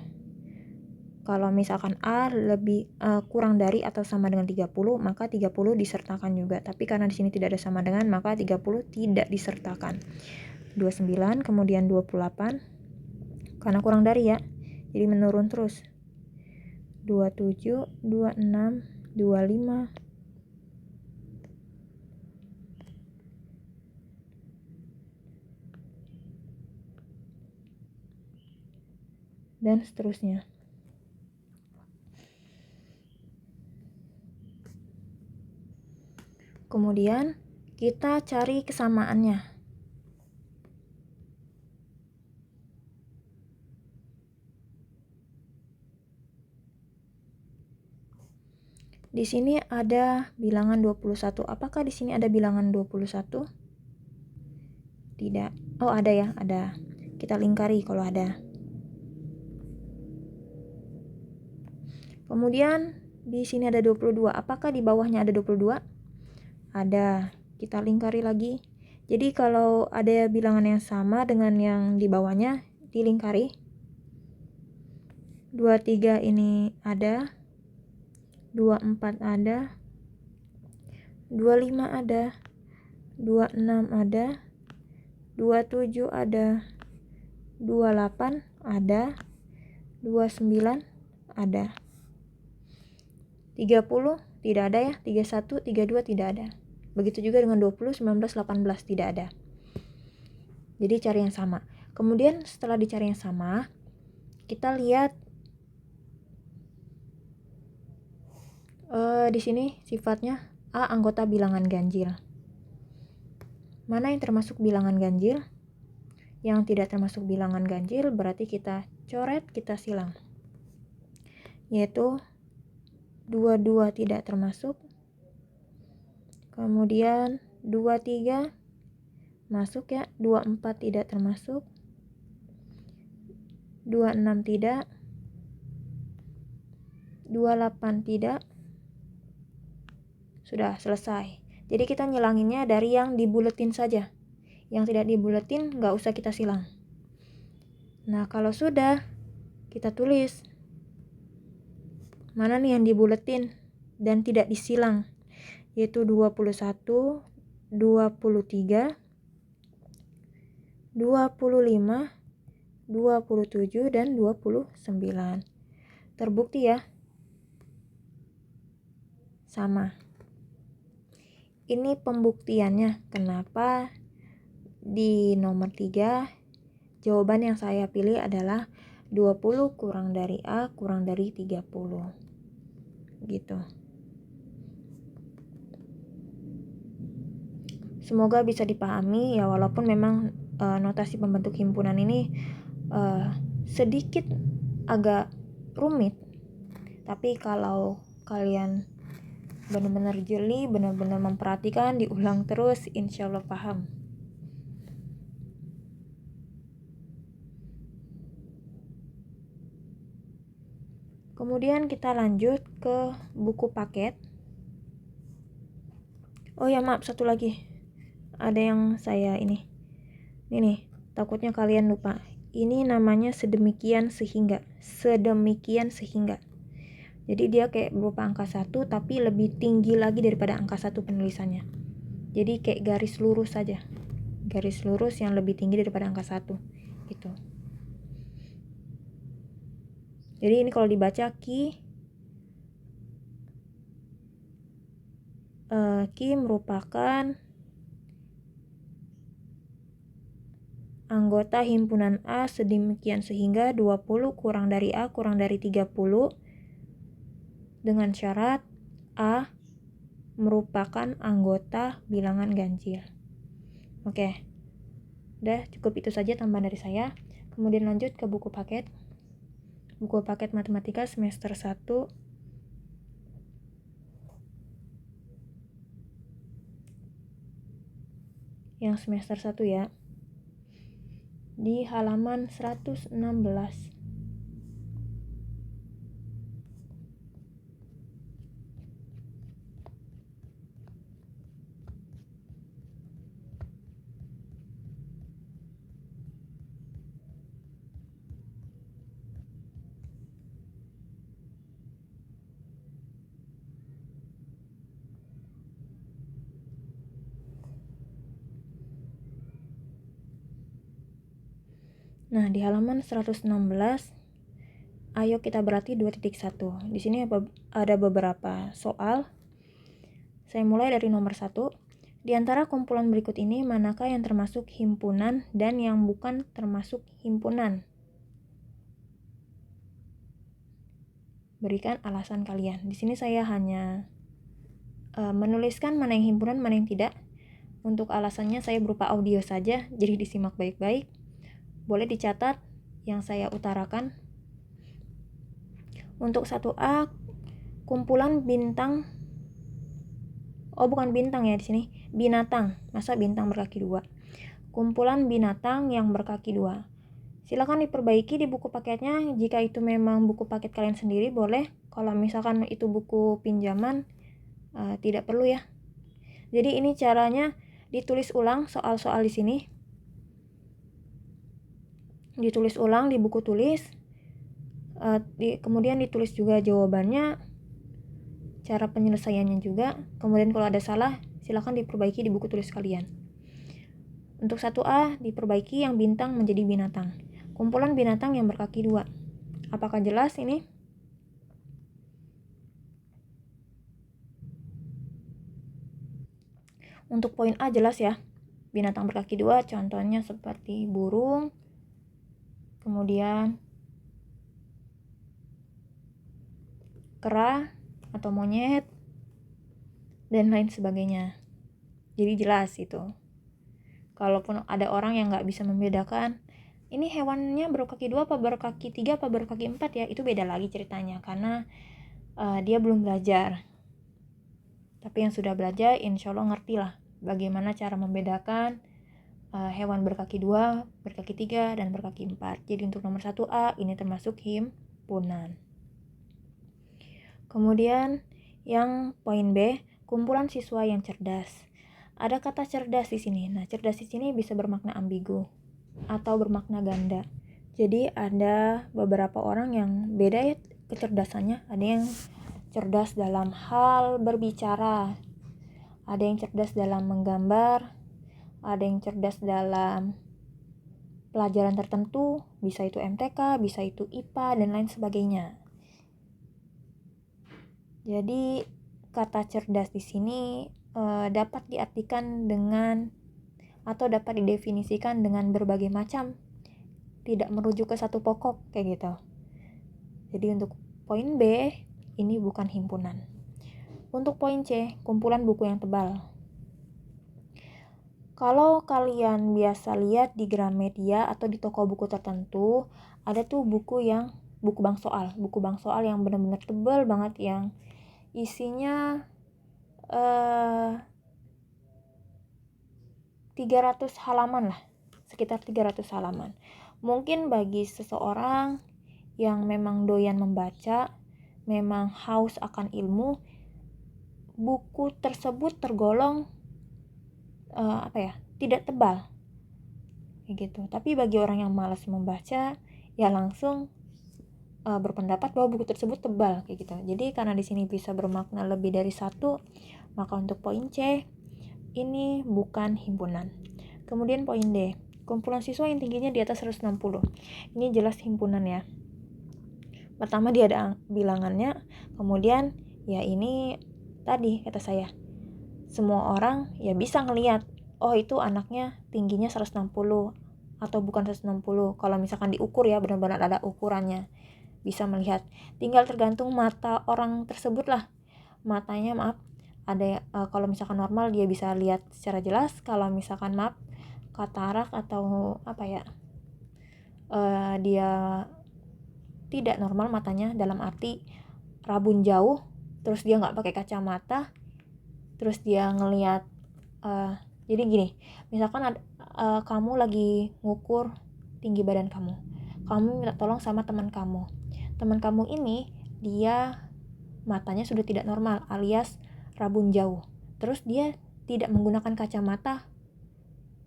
Kalau misalkan A lebih kurang dari atau sama dengan 30, maka 30 disertakan juga. Tapi karena di sini tidak ada sama dengan, maka 30 tidak disertakan. 29, kemudian 28. Karena kurang dari ya. Jadi menurun terus. 27, 26, 25, dan seterusnya. Kemudian kita cari kesamaannya. Di sini ada bilangan 21. Apakah di sini ada bilangan 21? Tidak. Oh, ada ya, ada. kita lingkari kalau ada. Kemudian di sini ada 22. Apakah di bawahnya ada 22? Ada. Kita lingkari lagi. Jadi kalau ada bilangan yang sama dengan yang di bawahnya, dilingkari. 23 ini ada. 24 ada. 25 ada. 26 ada. 27 ada. 28 ada. 29 ada. 30 tidak ada ya. 31, 32 tidak ada. Begitu juga dengan 20, 19, 18 tidak ada. Jadi cari yang sama. Kemudian setelah dicari yang sama, kita lihat di sini sifatnya A anggota bilangan ganjil. Mana yang termasuk bilangan ganjil? Yang tidak termasuk bilangan ganjil berarti kita coret, kita silang. Yaitu 22 tidak termasuk. Kemudian 23 masuk ya, 24 tidak termasuk. 26 tidak. 28 tidak. Sudah selesai. Jadi kita nyilanginnya dari yang dibuletin saja. Yang tidak dibuletin nggak usah kita silang. Nah kalau sudah, kita tulis mana nih yang dibuletin dan tidak disilang, yaitu 21, 23, 25, 27, dan 29. Terbukti ya? Sama. Ini pembuktiannya. Kenapa di nomor 3 jawaban yang saya pilih adalah 20 kurang dari A kurang dari 30. Gitu. Semoga bisa dipahami ya, walaupun memang notasi pembentuk himpunan ini sedikit agak rumit. Tapi kalau kalian benar-benar jeli, benar-benar memperhatikan, diulang terus, insya Allah paham. Kemudian kita lanjut ke buku paket. Oh ya maaf, satu lagi. Ada yang saya ini nih, takutnya kalian lupa. Ini namanya sedemikian sehingga. Sedemikian sehingga. Jadi dia kayak berupa angka 1 tapi lebih tinggi lagi daripada angka 1 penulisannya. Jadi kayak garis lurus saja. Garis lurus yang lebih tinggi daripada angka 1 gitu. Jadi ini kalau dibaca Ki merupakan anggota himpunan A sedemikian sehingga 20 kurang dari A kurang dari 30 dengan syarat A merupakan anggota bilangan ganjil. Oke. Udah cukup itu saja tambahan dari saya. Kemudian lanjut ke buku paket. Buku paket matematika semester 1. Yang semester 1 ya. Di halaman 116. Nah, di halaman 116 ayo kita berarti 2.1. Di sini ada beberapa soal. Saya mulai dari nomor 1. Di antara kumpulan berikut ini, manakah yang termasuk himpunan dan yang bukan termasuk himpunan? Berikan alasan kalian. Di sini saya hanya menuliskan mana yang himpunan, mana yang tidak. Untuk alasannya saya berupa audio saja, jadi disimak baik-baik. Boleh dicatat yang saya utarakan. Untuk 1A, kumpulan bintang. Oh, bukan bintang ya di sini. Binatang. Masa bintang berkaki 2? Kumpulan binatang yang berkaki 2. Silakan diperbaiki di buku paketnya. Jika itu memang buku paket kalian sendiri boleh. Kalau misalkan itu buku pinjaman, tidak perlu ya. Jadi ini caranya ditulis ulang soal-soal di sini. Ditulis ulang di buku tulis. Kemudian ditulis juga jawabannya, cara penyelesaiannya juga. Kemudian kalau ada salah, silakan diperbaiki di buku tulis kalian. Untuk 1A, diperbaiki yang bintang menjadi binatang. Kumpulan binatang yang berkaki 2. Apakah jelas ini? Untuk poin A jelas ya. Binatang berkaki 2 contohnya seperti burung, kemudian kera atau monyet, dan lain sebagainya. Jadi jelas itu. Kalaupun ada orang yang nggak bisa membedakan, ini hewannya berkaki 2 apa berkaki 3 apa berkaki 4 ya, itu beda lagi ceritanya, karena dia belum belajar. Tapi yang sudah belajar insya Allah ngerti lah bagaimana cara membedakan hewan berkaki 2, berkaki 3, dan berkaki 4. Jadi untuk nomor 1A ini termasuk himpunan. Kemudian yang poin B, kumpulan siswa yang cerdas. Ada kata cerdas di sini. Nah, cerdas di sini bisa bermakna ambigu atau bermakna ganda. Jadi ada beberapa orang yang beda ya kecerdasannya. Ada yang cerdas dalam hal berbicara, ada yang cerdas dalam menggambar, ada yang cerdas dalam pelajaran tertentu, bisa itu MTK, bisa itu IPA, dan lain sebagainya. Jadi kata cerdas di sini dapat diartikan dengan atau dapat didefinisikan dengan berbagai macam, tidak merujuk ke satu pokok kayak gitu. Jadi untuk poin B ini bukan himpunan. Untuk poin C, kumpulan buku yang tebal. Kalau kalian biasa lihat di Gramedia atau di toko buku tertentu, ada tuh buku bank soal yang benar-benar tebal banget, yang isinya 300 halaman lah, sekitar 300 halaman. Mungkin bagi seseorang yang memang doyan membaca, memang haus akan ilmu, buku tersebut tergolong tidak tebal kayak gitu. Tapi bagi orang yang malas membaca, ya langsung berpendapat bahwa buku tersebut tebal kayak gitu. Jadi karena di sini bisa bermakna lebih dari satu, maka untuk poin C ini bukan himpunan. Kemudian poin D, kumpulan siswa yang tingginya di atas 160. Ini jelas himpunan ya. Pertama dia ada bilangannya, kemudian ya ini tadi kata saya, semua orang ya bisa ngelihat, oh itu anaknya tingginya 160 atau bukan 160. Kalau misalkan diukur ya, benar-benar ada ukurannya, bisa melihat. Tinggal tergantung mata orang tersebut lah. Matanya ada kalau misalkan normal dia bisa lihat secara jelas, kalau misalkan katarak atau dia tidak normal matanya, dalam arti rabun jauh, terus dia nggak pakai kacamata, terus dia ngelihat jadi gini, misalkan kamu lagi ngukur tinggi badan kamu minta tolong sama teman kamu ini, dia matanya sudah tidak normal alias rabun jauh, terus dia tidak menggunakan kacamata,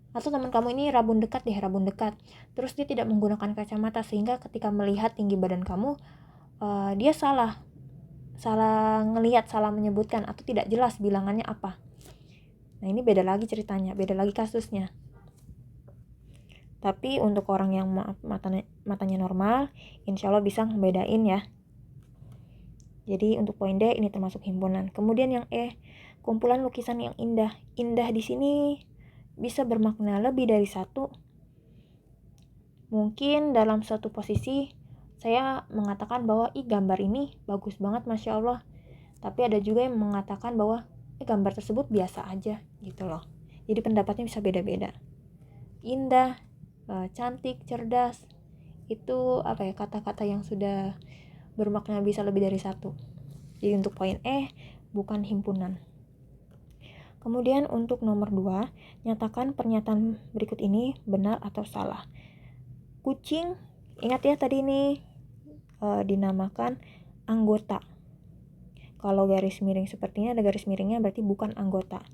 atau teman kamu ini rabun dekat, terus dia tidak menggunakan kacamata, sehingga ketika melihat tinggi badan kamu dia salah ngelihat, salah menyebutkan, atau tidak jelas bilangannya apa. Nah ini beda lagi ceritanya, beda lagi kasusnya. Tapi untuk orang yang matanya normal, insya Allah bisa ngebedain ya. Jadi untuk poin D ini termasuk himpunan. Kemudian yang E, kumpulan lukisan yang indah. Indah di sini bisa bermakna lebih dari satu. Mungkin dalam suatu posisi saya mengatakan bahwa gambar ini bagus banget, Masya Allah. Tapi ada juga yang mengatakan bahwa gambar tersebut biasa aja gitu loh. Jadi pendapatnya bisa beda-beda. Indah, cantik, cerdas, itu kata-kata yang sudah bermakna bisa lebih dari satu. Jadi untuk poin E bukan himpunan. Kemudian untuk nomor 2, nyatakan pernyataan berikut ini benar atau salah. Kucing, ingat ya tadi ini dinamakan anggota. Kalau garis miring seperti ini ada garis miringnya berarti bukan anggota.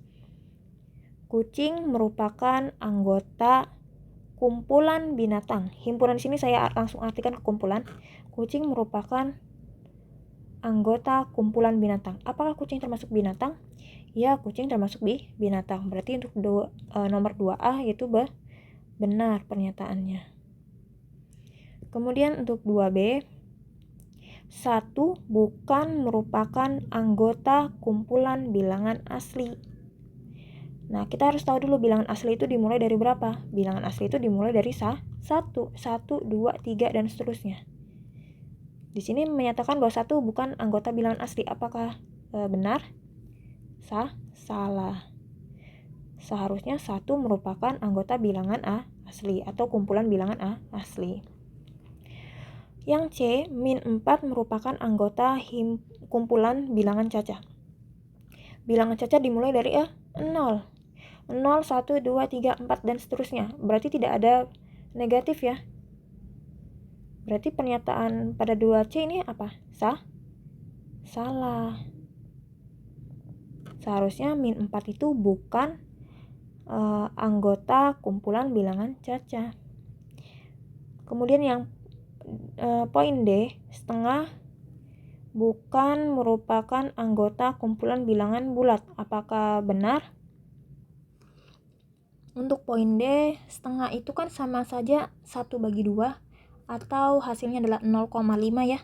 Kucing merupakan anggota kumpulan binatang. Himpunan di sini saya langsung artikan ke kumpulan. Kucing merupakan anggota kumpulan binatang. Apakah kucing termasuk binatang? Ya, kucing termasuk binatang. Berarti untuk nomor 2A itu benar pernyataannya. Kemudian untuk 2B, 1 bukan merupakan anggota kumpulan bilangan asli. Nah, kita harus tahu dulu bilangan asli itu dimulai dari berapa? Bilangan asli itu dimulai dari 1, 2, 3, dan seterusnya. Di sini menyatakan bahwa 1 bukan anggota bilangan asli. Apakah benar? Salah. Seharusnya 1 merupakan anggota bilangan asli atau kumpulan bilangan asli. Yang C, min 4 merupakan anggota kumpulan bilangan caca. Bilangan caca dimulai dari 0. 0, 1, 2, 3, 4, dan seterusnya. Berarti tidak ada negatif ya. Berarti pernyataan pada 2C ini apa? Salah. Seharusnya min 4 itu bukan anggota kumpulan bilangan caca. Kemudian yang poin D, setengah bukan merupakan anggota kumpulan bilangan bulat. Apakah benar? Untuk poin D, setengah itu kan sama saja 1/2 atau hasilnya adalah 0,5 ya.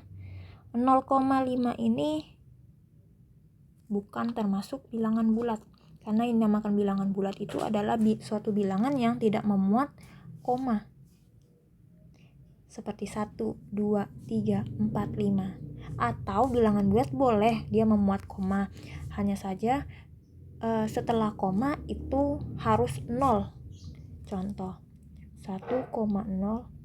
0,5 ini bukan termasuk bilangan bulat. Karena yang dinamakan bilangan bulat itu adalah suatu bilangan yang tidak memuat koma. Seperti 1, 2, 3, 4, 5. Atau bilangan bulat boleh dia memuat koma. Hanya saja setelah koma itu harus 0. Contoh 1,0,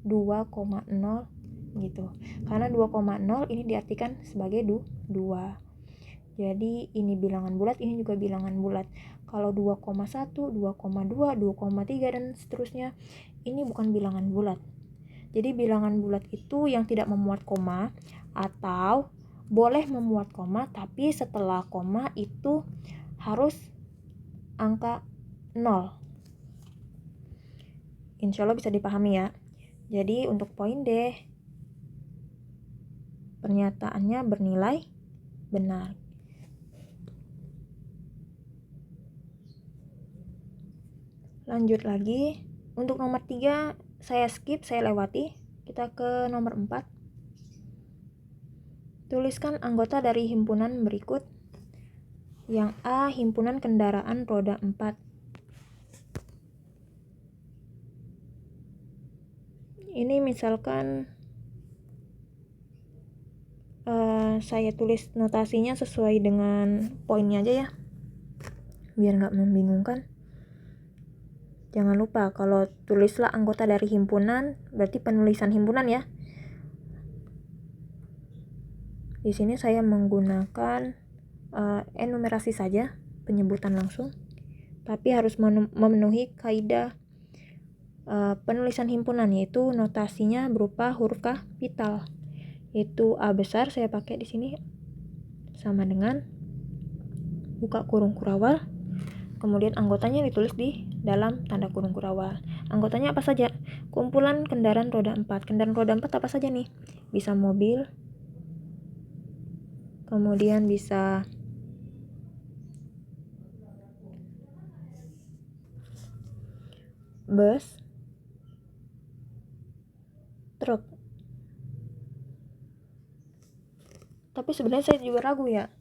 2,0 gitu. Karena 2,0 ini diartikan sebagai 2. Jadi ini bilangan bulat, ini juga bilangan bulat. Kalau 2,1, 2,2, 2,3 dan seterusnya ini bukan bilangan bulat. Jadi bilangan bulat itu yang tidak memuat koma atau boleh memuat koma tapi setelah koma itu harus angka 0. Insya Allah bisa dipahami ya. Jadi untuk poin D, pernyataannya bernilai benar. Lanjut lagi. Untuk nomor 3 saya skip, saya lewati. Kita ke nomor 4. Tuliskan anggota dari himpunan berikut. Yang A, himpunan kendaraan roda 4. Ini misalkan saya tulis notasinya sesuai dengan poinnya aja ya, biar nggak membingungkan. Jangan lupa kalau tulislah anggota dari himpunan, berarti penulisan himpunan ya. Di sini saya menggunakan enumerasi saja, penyebutan langsung, tapi harus memenuhi kaidah penulisan himpunan, yaitu notasinya berupa huruf kapital. Yaitu A besar saya pakai di sini sama dengan buka kurung kurawal, kemudian anggotanya ditulis di dalam tanda kurung kurawal. Anggotanya apa saja? Kumpulan kendaraan roda 4. Kendaraan roda 4 apa saja nih? Bisa mobil, kemudian bisa bus, truk. Tapi sebenarnya saya juga ragu ya.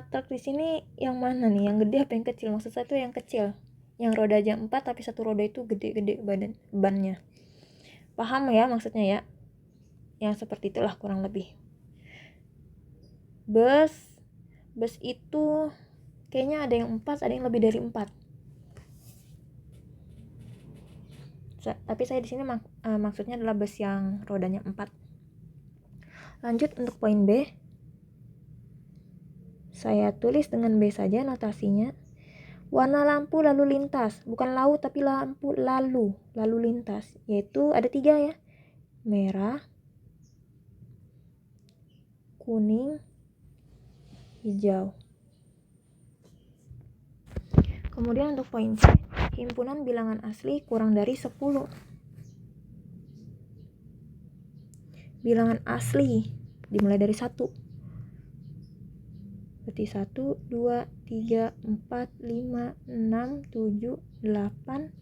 Truk di sini yang mana nih? Yang gede apa yang kecil? Maksud saya tuh yang kecil. Yang roda aja 4 tapi satu roda itu gede-gede bannya. Paham ya maksudnya ya? Yang seperti itulah kurang lebih. Bus itu kayaknya ada yang 4, ada yang lebih dari 4. Tapi saya di sini maksudnya adalah bus yang rodanya 4. Lanjut untuk poin B. Saya tulis dengan B saja notasinya. Warna lampu lalu lintas, bukan laut tapi lampu lalu lintas, yaitu ada 3 ya, merah, kuning, hijau. Kemudian untuk poin C, himpunan bilangan asli kurang dari 10. Bilangan asli dimulai dari 1. Berarti 1, 2, 3, 4, 5, 6, 7, 8,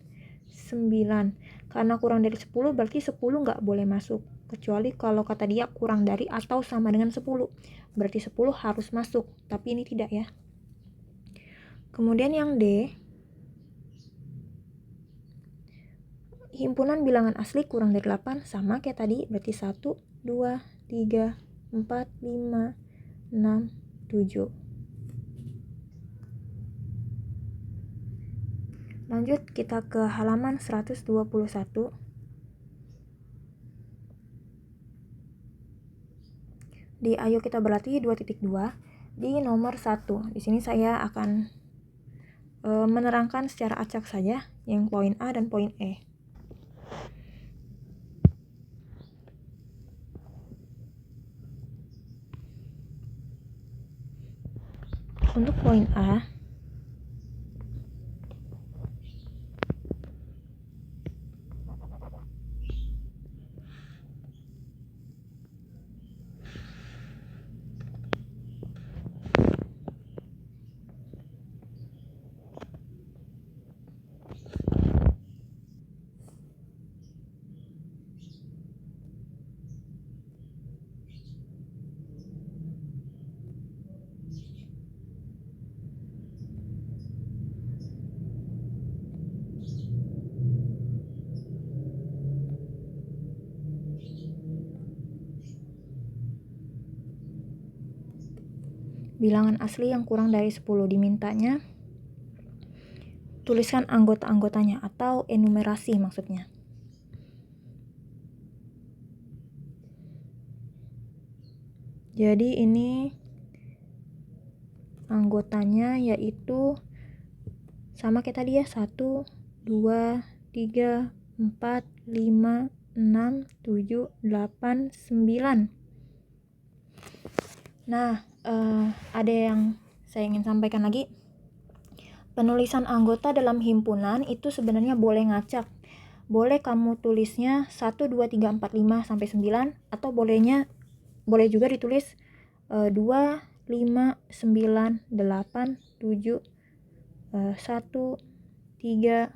9. Karena kurang dari 10 berarti 10 nggak boleh masuk. Kecuali kalau kata dia kurang dari atau sama dengan 10. Berarti 10 harus masuk. Tapi ini tidak ya. Kemudian yang D, himpunan bilangan asli kurang dari 8 sama kayak tadi. Berarti 1, 2, 3, 4, 5, 6, 7. Lanjut kita ke halaman 121. Di Ayo Kita Berlatih 2.2 di nomor 1. Di sini saya akan menerangkan secara acak saja yang poin A dan poin E. Untuk poin A, bilangan asli yang kurang dari 10 dimintanya tuliskan anggota-anggotanya atau enumerasi maksudnya. Jadi ini anggotanya yaitu sama kayak tadi ya, 1, 2, 3, 4, 5, 6, 7, 8, 9. Nah, ada yang saya ingin sampaikan lagi. Penulisan anggota dalam himpunan itu sebenarnya boleh ngacak. Boleh kamu tulisnya 1, 2, 3, 4, 5, sampai 9. Atau boleh juga ditulis 2, 5, 9, 8, 7, 1, 3,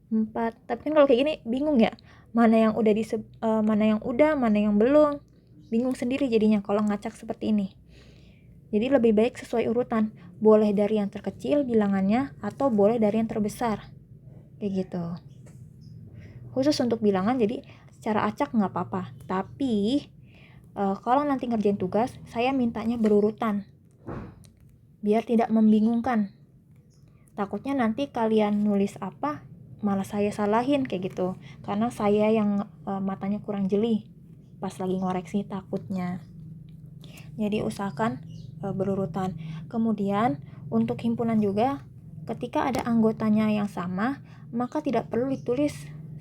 4. Tapi kan kalau kayak gini bingung ya. Mana yang udah, mana yang belum. Bingung sendiri jadinya kalau ngacak seperti ini. Jadi lebih baik sesuai urutan. Boleh dari yang terkecil bilangannya atau boleh dari yang terbesar. Kayak gitu. Khusus untuk bilangan jadi secara acak nggak apa-apa. Tapi kalau nanti ngerjain tugas, saya mintanya berurutan. Biar tidak membingungkan. Takutnya nanti kalian nulis apa, malah saya salahin kayak gitu. Karena saya yang matanya kurang jeli pas lagi ngoreksi takutnya. Jadi usahakan berurutan. Kemudian untuk himpunan juga, ketika ada anggotanya yang sama, maka tidak perlu ditulis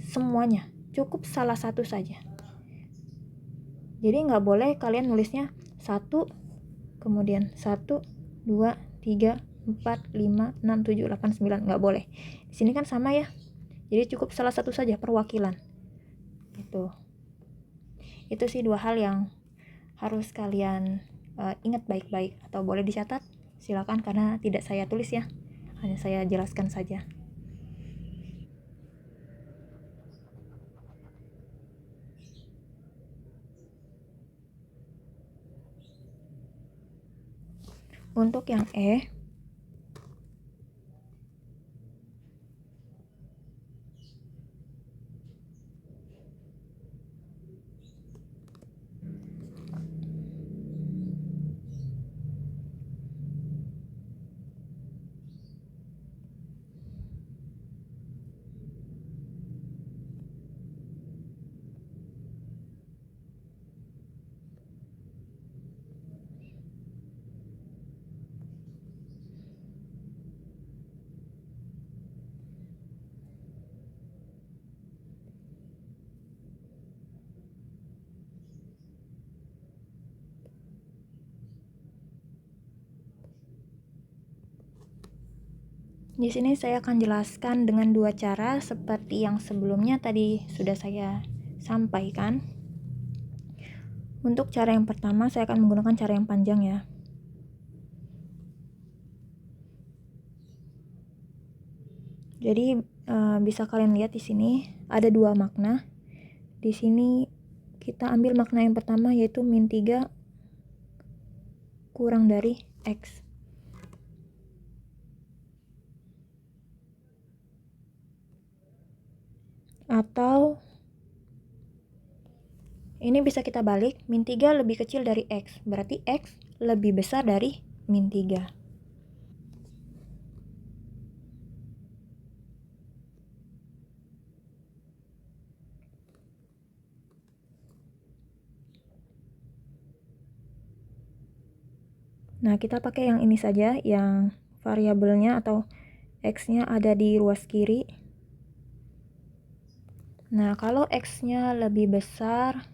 semuanya. Cukup salah satu saja. Jadi nggak boleh kalian nulisnya 1, kemudian 1, 2, 3, 4, 5, 6, 7, 8, 9. Nggak boleh. Di sini kan sama ya. Jadi cukup salah satu saja perwakilan. Itu sih 2 hal yang harus kalian ingat baik-baik. Atau boleh dicatat, silakan, karena tidak saya tulis ya. Hanya saya jelaskan saja. Untuk yang E, Di sini saya akan jelaskan dengan dua cara seperti yang sebelumnya tadi sudah saya sampaikan. Untuk cara yang pertama saya akan menggunakan cara yang panjang ya. Jadi bisa kalian lihat di sini ada dua makna. Di sini kita ambil makna yang pertama yaitu min 3 kurang dari X. Atau ini bisa kita balik, min 3 lebih kecil dari X. Berarti X lebih besar dari min 3. Nah, kita pakai yang ini saja, yang variabelnya atau X-nya ada di ruas kiri. Nah, kalau X-nya lebih besar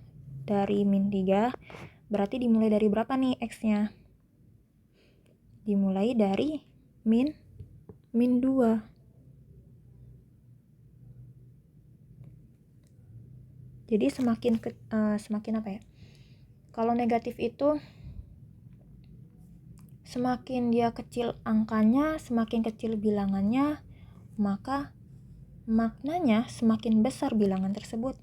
dari min 3, berarti dimulai dari berapa nih X-nya? Dimulai dari min 2. Jadi semakin apa ya? Kalau negatif itu semakin dia kecil angkanya, semakin kecil bilangannya, maka maknanya semakin besar bilangan tersebut.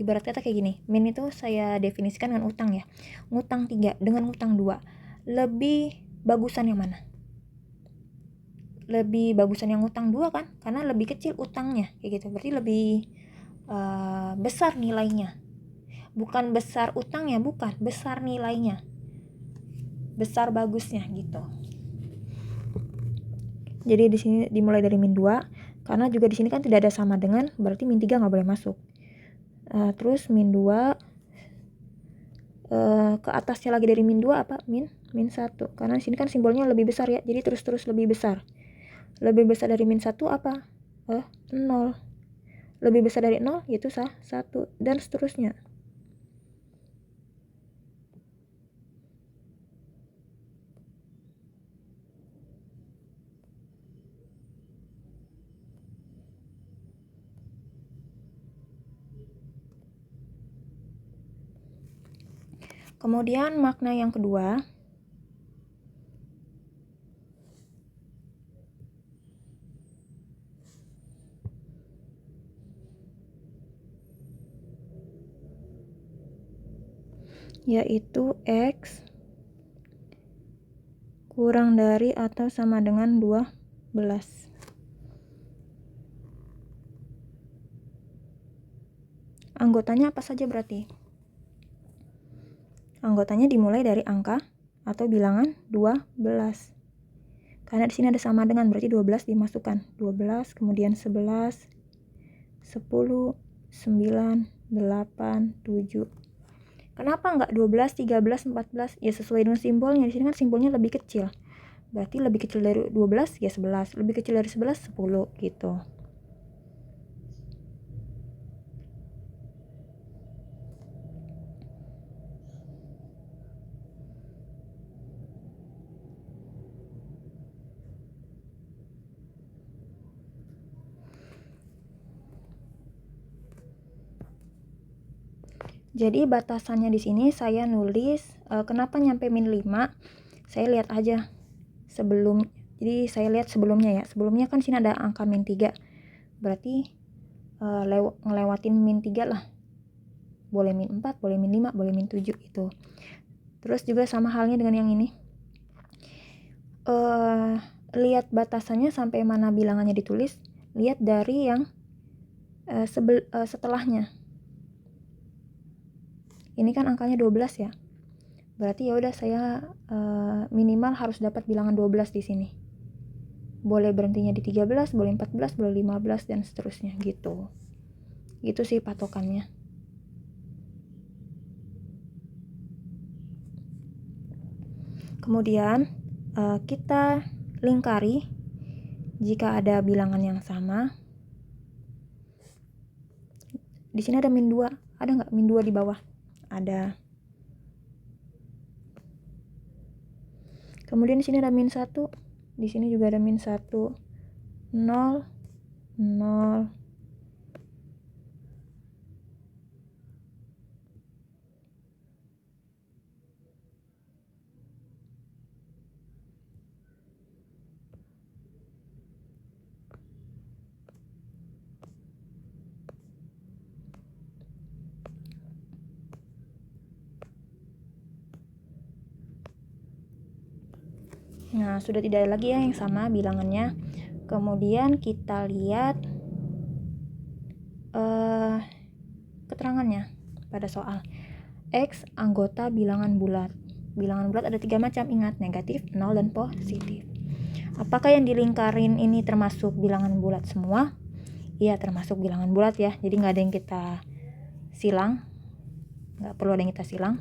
Ibarat kata kayak gini, min itu saya definisikan dengan utang ya. Ngutang 3 dengan ngutang 2. Lebih bagusan yang mana? Lebih bagusan yang ngutang 2 kan? Karena lebih kecil utangnya, kayak gitu. Berarti lebih besar nilainya. Bukan besar utangnya, bukan, besar nilainya. Besar bagusnya gitu. Jadi di sini dimulai dari min 2 karena juga di sini kan tidak ada sama dengan, berarti min 3 nggak boleh masuk. Terus min 2 ke atasnya lagi dari min 2 apa? Min 1. Karena di sini kan simbolnya lebih besar ya. Jadi terus lebih besar. Lebih besar dari min 1 apa? 0. Lebih besar dari 0 yaitu 1 dan seterusnya. Kemudian makna yang kedua, yaitu X kurang dari atau sama dengan 12. Anggotanya apa saja berarti? Anggotanya dimulai dari angka atau bilangan 12. Karena di sini ada sama dengan, berarti 12 dimasukkan. 12, kemudian 11, 10, 9, 8, 7. Kenapa enggak 12, 13, 14? Ya sesuai dengan simbolnya. Di sini kan simbolnya lebih kecil. Berarti lebih kecil dari 12 ya 11, lebih kecil dari 11 10 gitu. Jadi batasannya di sini saya nulis kenapa nyampe min 5? Saya lihat aja sebelum. Jadi saya lihat sebelumnya ya. Sebelumnya kan sini ada angka min 3. Berarti ngelewatin min 3 lah. Boleh min 4, boleh min 5, boleh min 7 itu. Terus juga sama halnya dengan yang ini. Lihat batasannya sampai mana bilangannya ditulis. Lihat dari yang setelahnya. Ini kan angkanya 12 ya. Berarti ya udah saya minimal harus dapat bilangan 12 di sini. Boleh berhentinya di 13, boleh 14, boleh 15 dan seterusnya gitu. Gitu sih patokannya. Kemudian kita lingkari jika ada bilangan yang sama. Di sini ada min 2. Ada nggak min 2 di bawah? Ada. Kemudian di sini ada min 1. Di sini juga ada min 1. 0, 0, nah sudah tidak ada lagi ya yang sama bilangannya. Kemudian kita lihat keterangannya pada soal. X anggota bilangan bulat. Bilangan bulat ada 3 macam, ingat, negatif, 0, dan positif. Apakah yang dilingkarin ini termasuk bilangan bulat semua? Iya, termasuk bilangan bulat ya, jadi nggak ada yang kita silang, nggak perlu ada yang kita silang.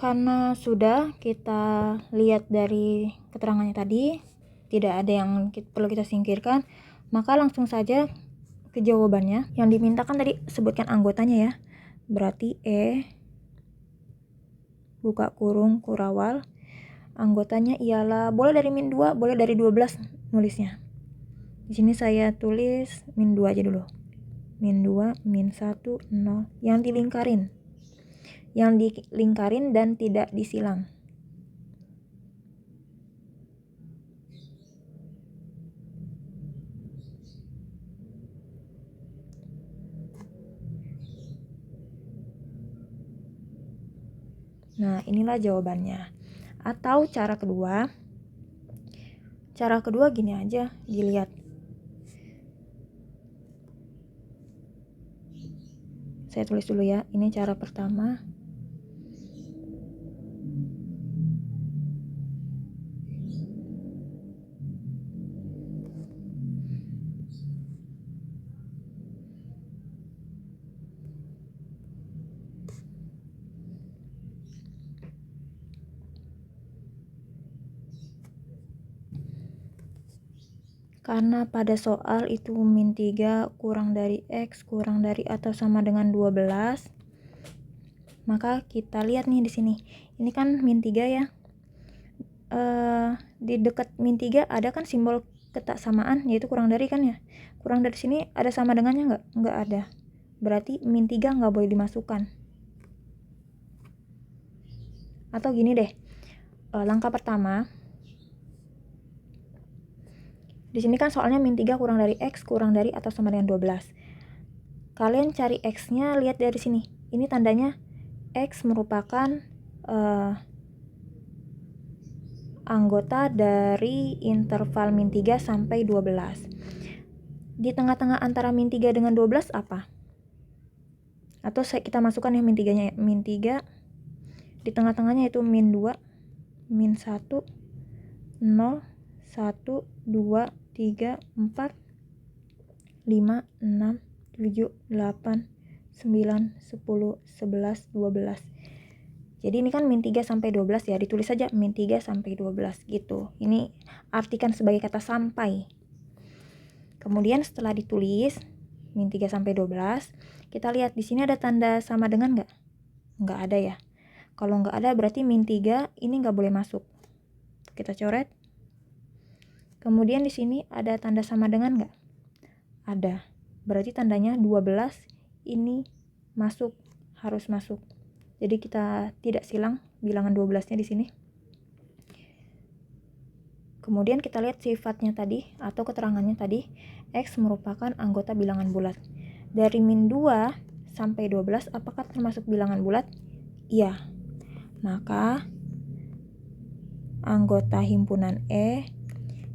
Karena sudah kita lihat dari keterangannya tadi, tidak ada yang perlu kita singkirkan, maka langsung saja ke jawabannya. Yang dimintakan tadi sebutkan anggotanya ya. Berarti E buka kurung kurawal, anggotanya ialah, boleh dari min 2, boleh dari 12 nulisnya. Di sini saya tulis min 2 aja dulu. Min 2, min 1, 0. Yang dilingkarin dan tidak disilang. Nah, inilah jawabannya. Atau cara kedua gini aja, dilihat. Saya tulis dulu ya, ini cara pertama. Karena pada soal itu min 3 kurang dari X kurang dari atau sama dengan 12, maka kita lihat nih di sini. Ini kan min 3 ya. Di dekat min 3 ada kan simbol ketaksamaan, yaitu kurang dari kan ya. Kurang dari sini ada sama dengannya nggak? Nggak ada. Berarti min 3 nggak boleh dimasukkan. Atau gini deh, langkah pertama, di sini kan soalnya min 3 kurang dari X kurang dari atau sama dengan 12. Kalian cari X-nya, lihat dari sini. Ini tandanya X merupakan anggota dari interval min 3 sampai 12. Di tengah-tengah antara min 3 dengan 12 apa? Atau kita masukkan ya min 3-nya. Min 3, di tengah-tengahnya itu min 2, min 1, 0, 1, 2, 3, 4, 5, 6, 7, 8, 9, 10, 11, 12. Jadi ini kan min 3 sampai 12 ya, ditulis saja min 3 sampai 12 gitu. Ini artikan sebagai kata sampai. Kemudian setelah ditulis min 3 sampai 12, kita lihat di sini ada tanda sama dengan nggak? Nggak ada ya. Kalau nggak ada berarti min 3 ini nggak boleh masuk. Kita coret. Kemudian di sini ada tanda sama dengan nggak? Ada. Berarti tandanya 12 ini masuk, harus masuk. Jadi kita tidak silang bilangan 12-nya di sini. Kemudian kita lihat sifatnya tadi atau keterangannya tadi, X merupakan anggota bilangan bulat. Dari min 2 sampai 12 apakah termasuk bilangan bulat? Iya. Maka anggota himpunan E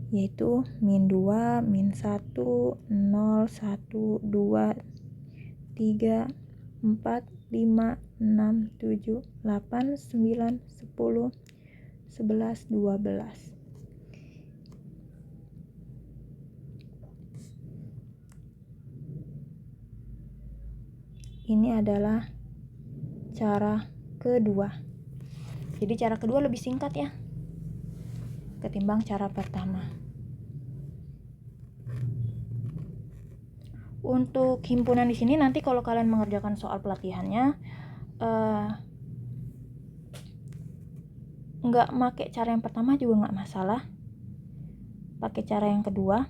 yaitu min 2, min 1, 0, 1, 2, 3, 4, 5, 6, 7, 8, 9, 10, 11, 12. Ini adalah cara kedua. Jadi cara kedua lebih singkat ya ketimbang cara pertama. Untuk himpunan di sini nanti kalau kalian mengerjakan soal pelatihannya nggak make cara yang pertama juga nggak masalah, pakai cara yang kedua.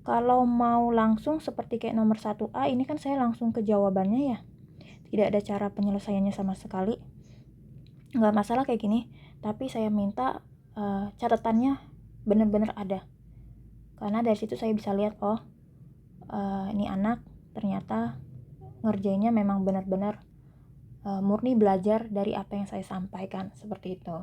Kalau mau langsung seperti kayak nomor 1A, ini kan saya langsung ke jawabannya ya, tidak ada cara penyelesaiannya sama sekali, nggak masalah kayak gini. Tapi saya minta catatannya benar-benar ada, karena dari situ saya bisa lihat, oh ini anak ternyata ngerjainnya memang benar-benar murni belajar dari apa yang saya sampaikan, seperti itu.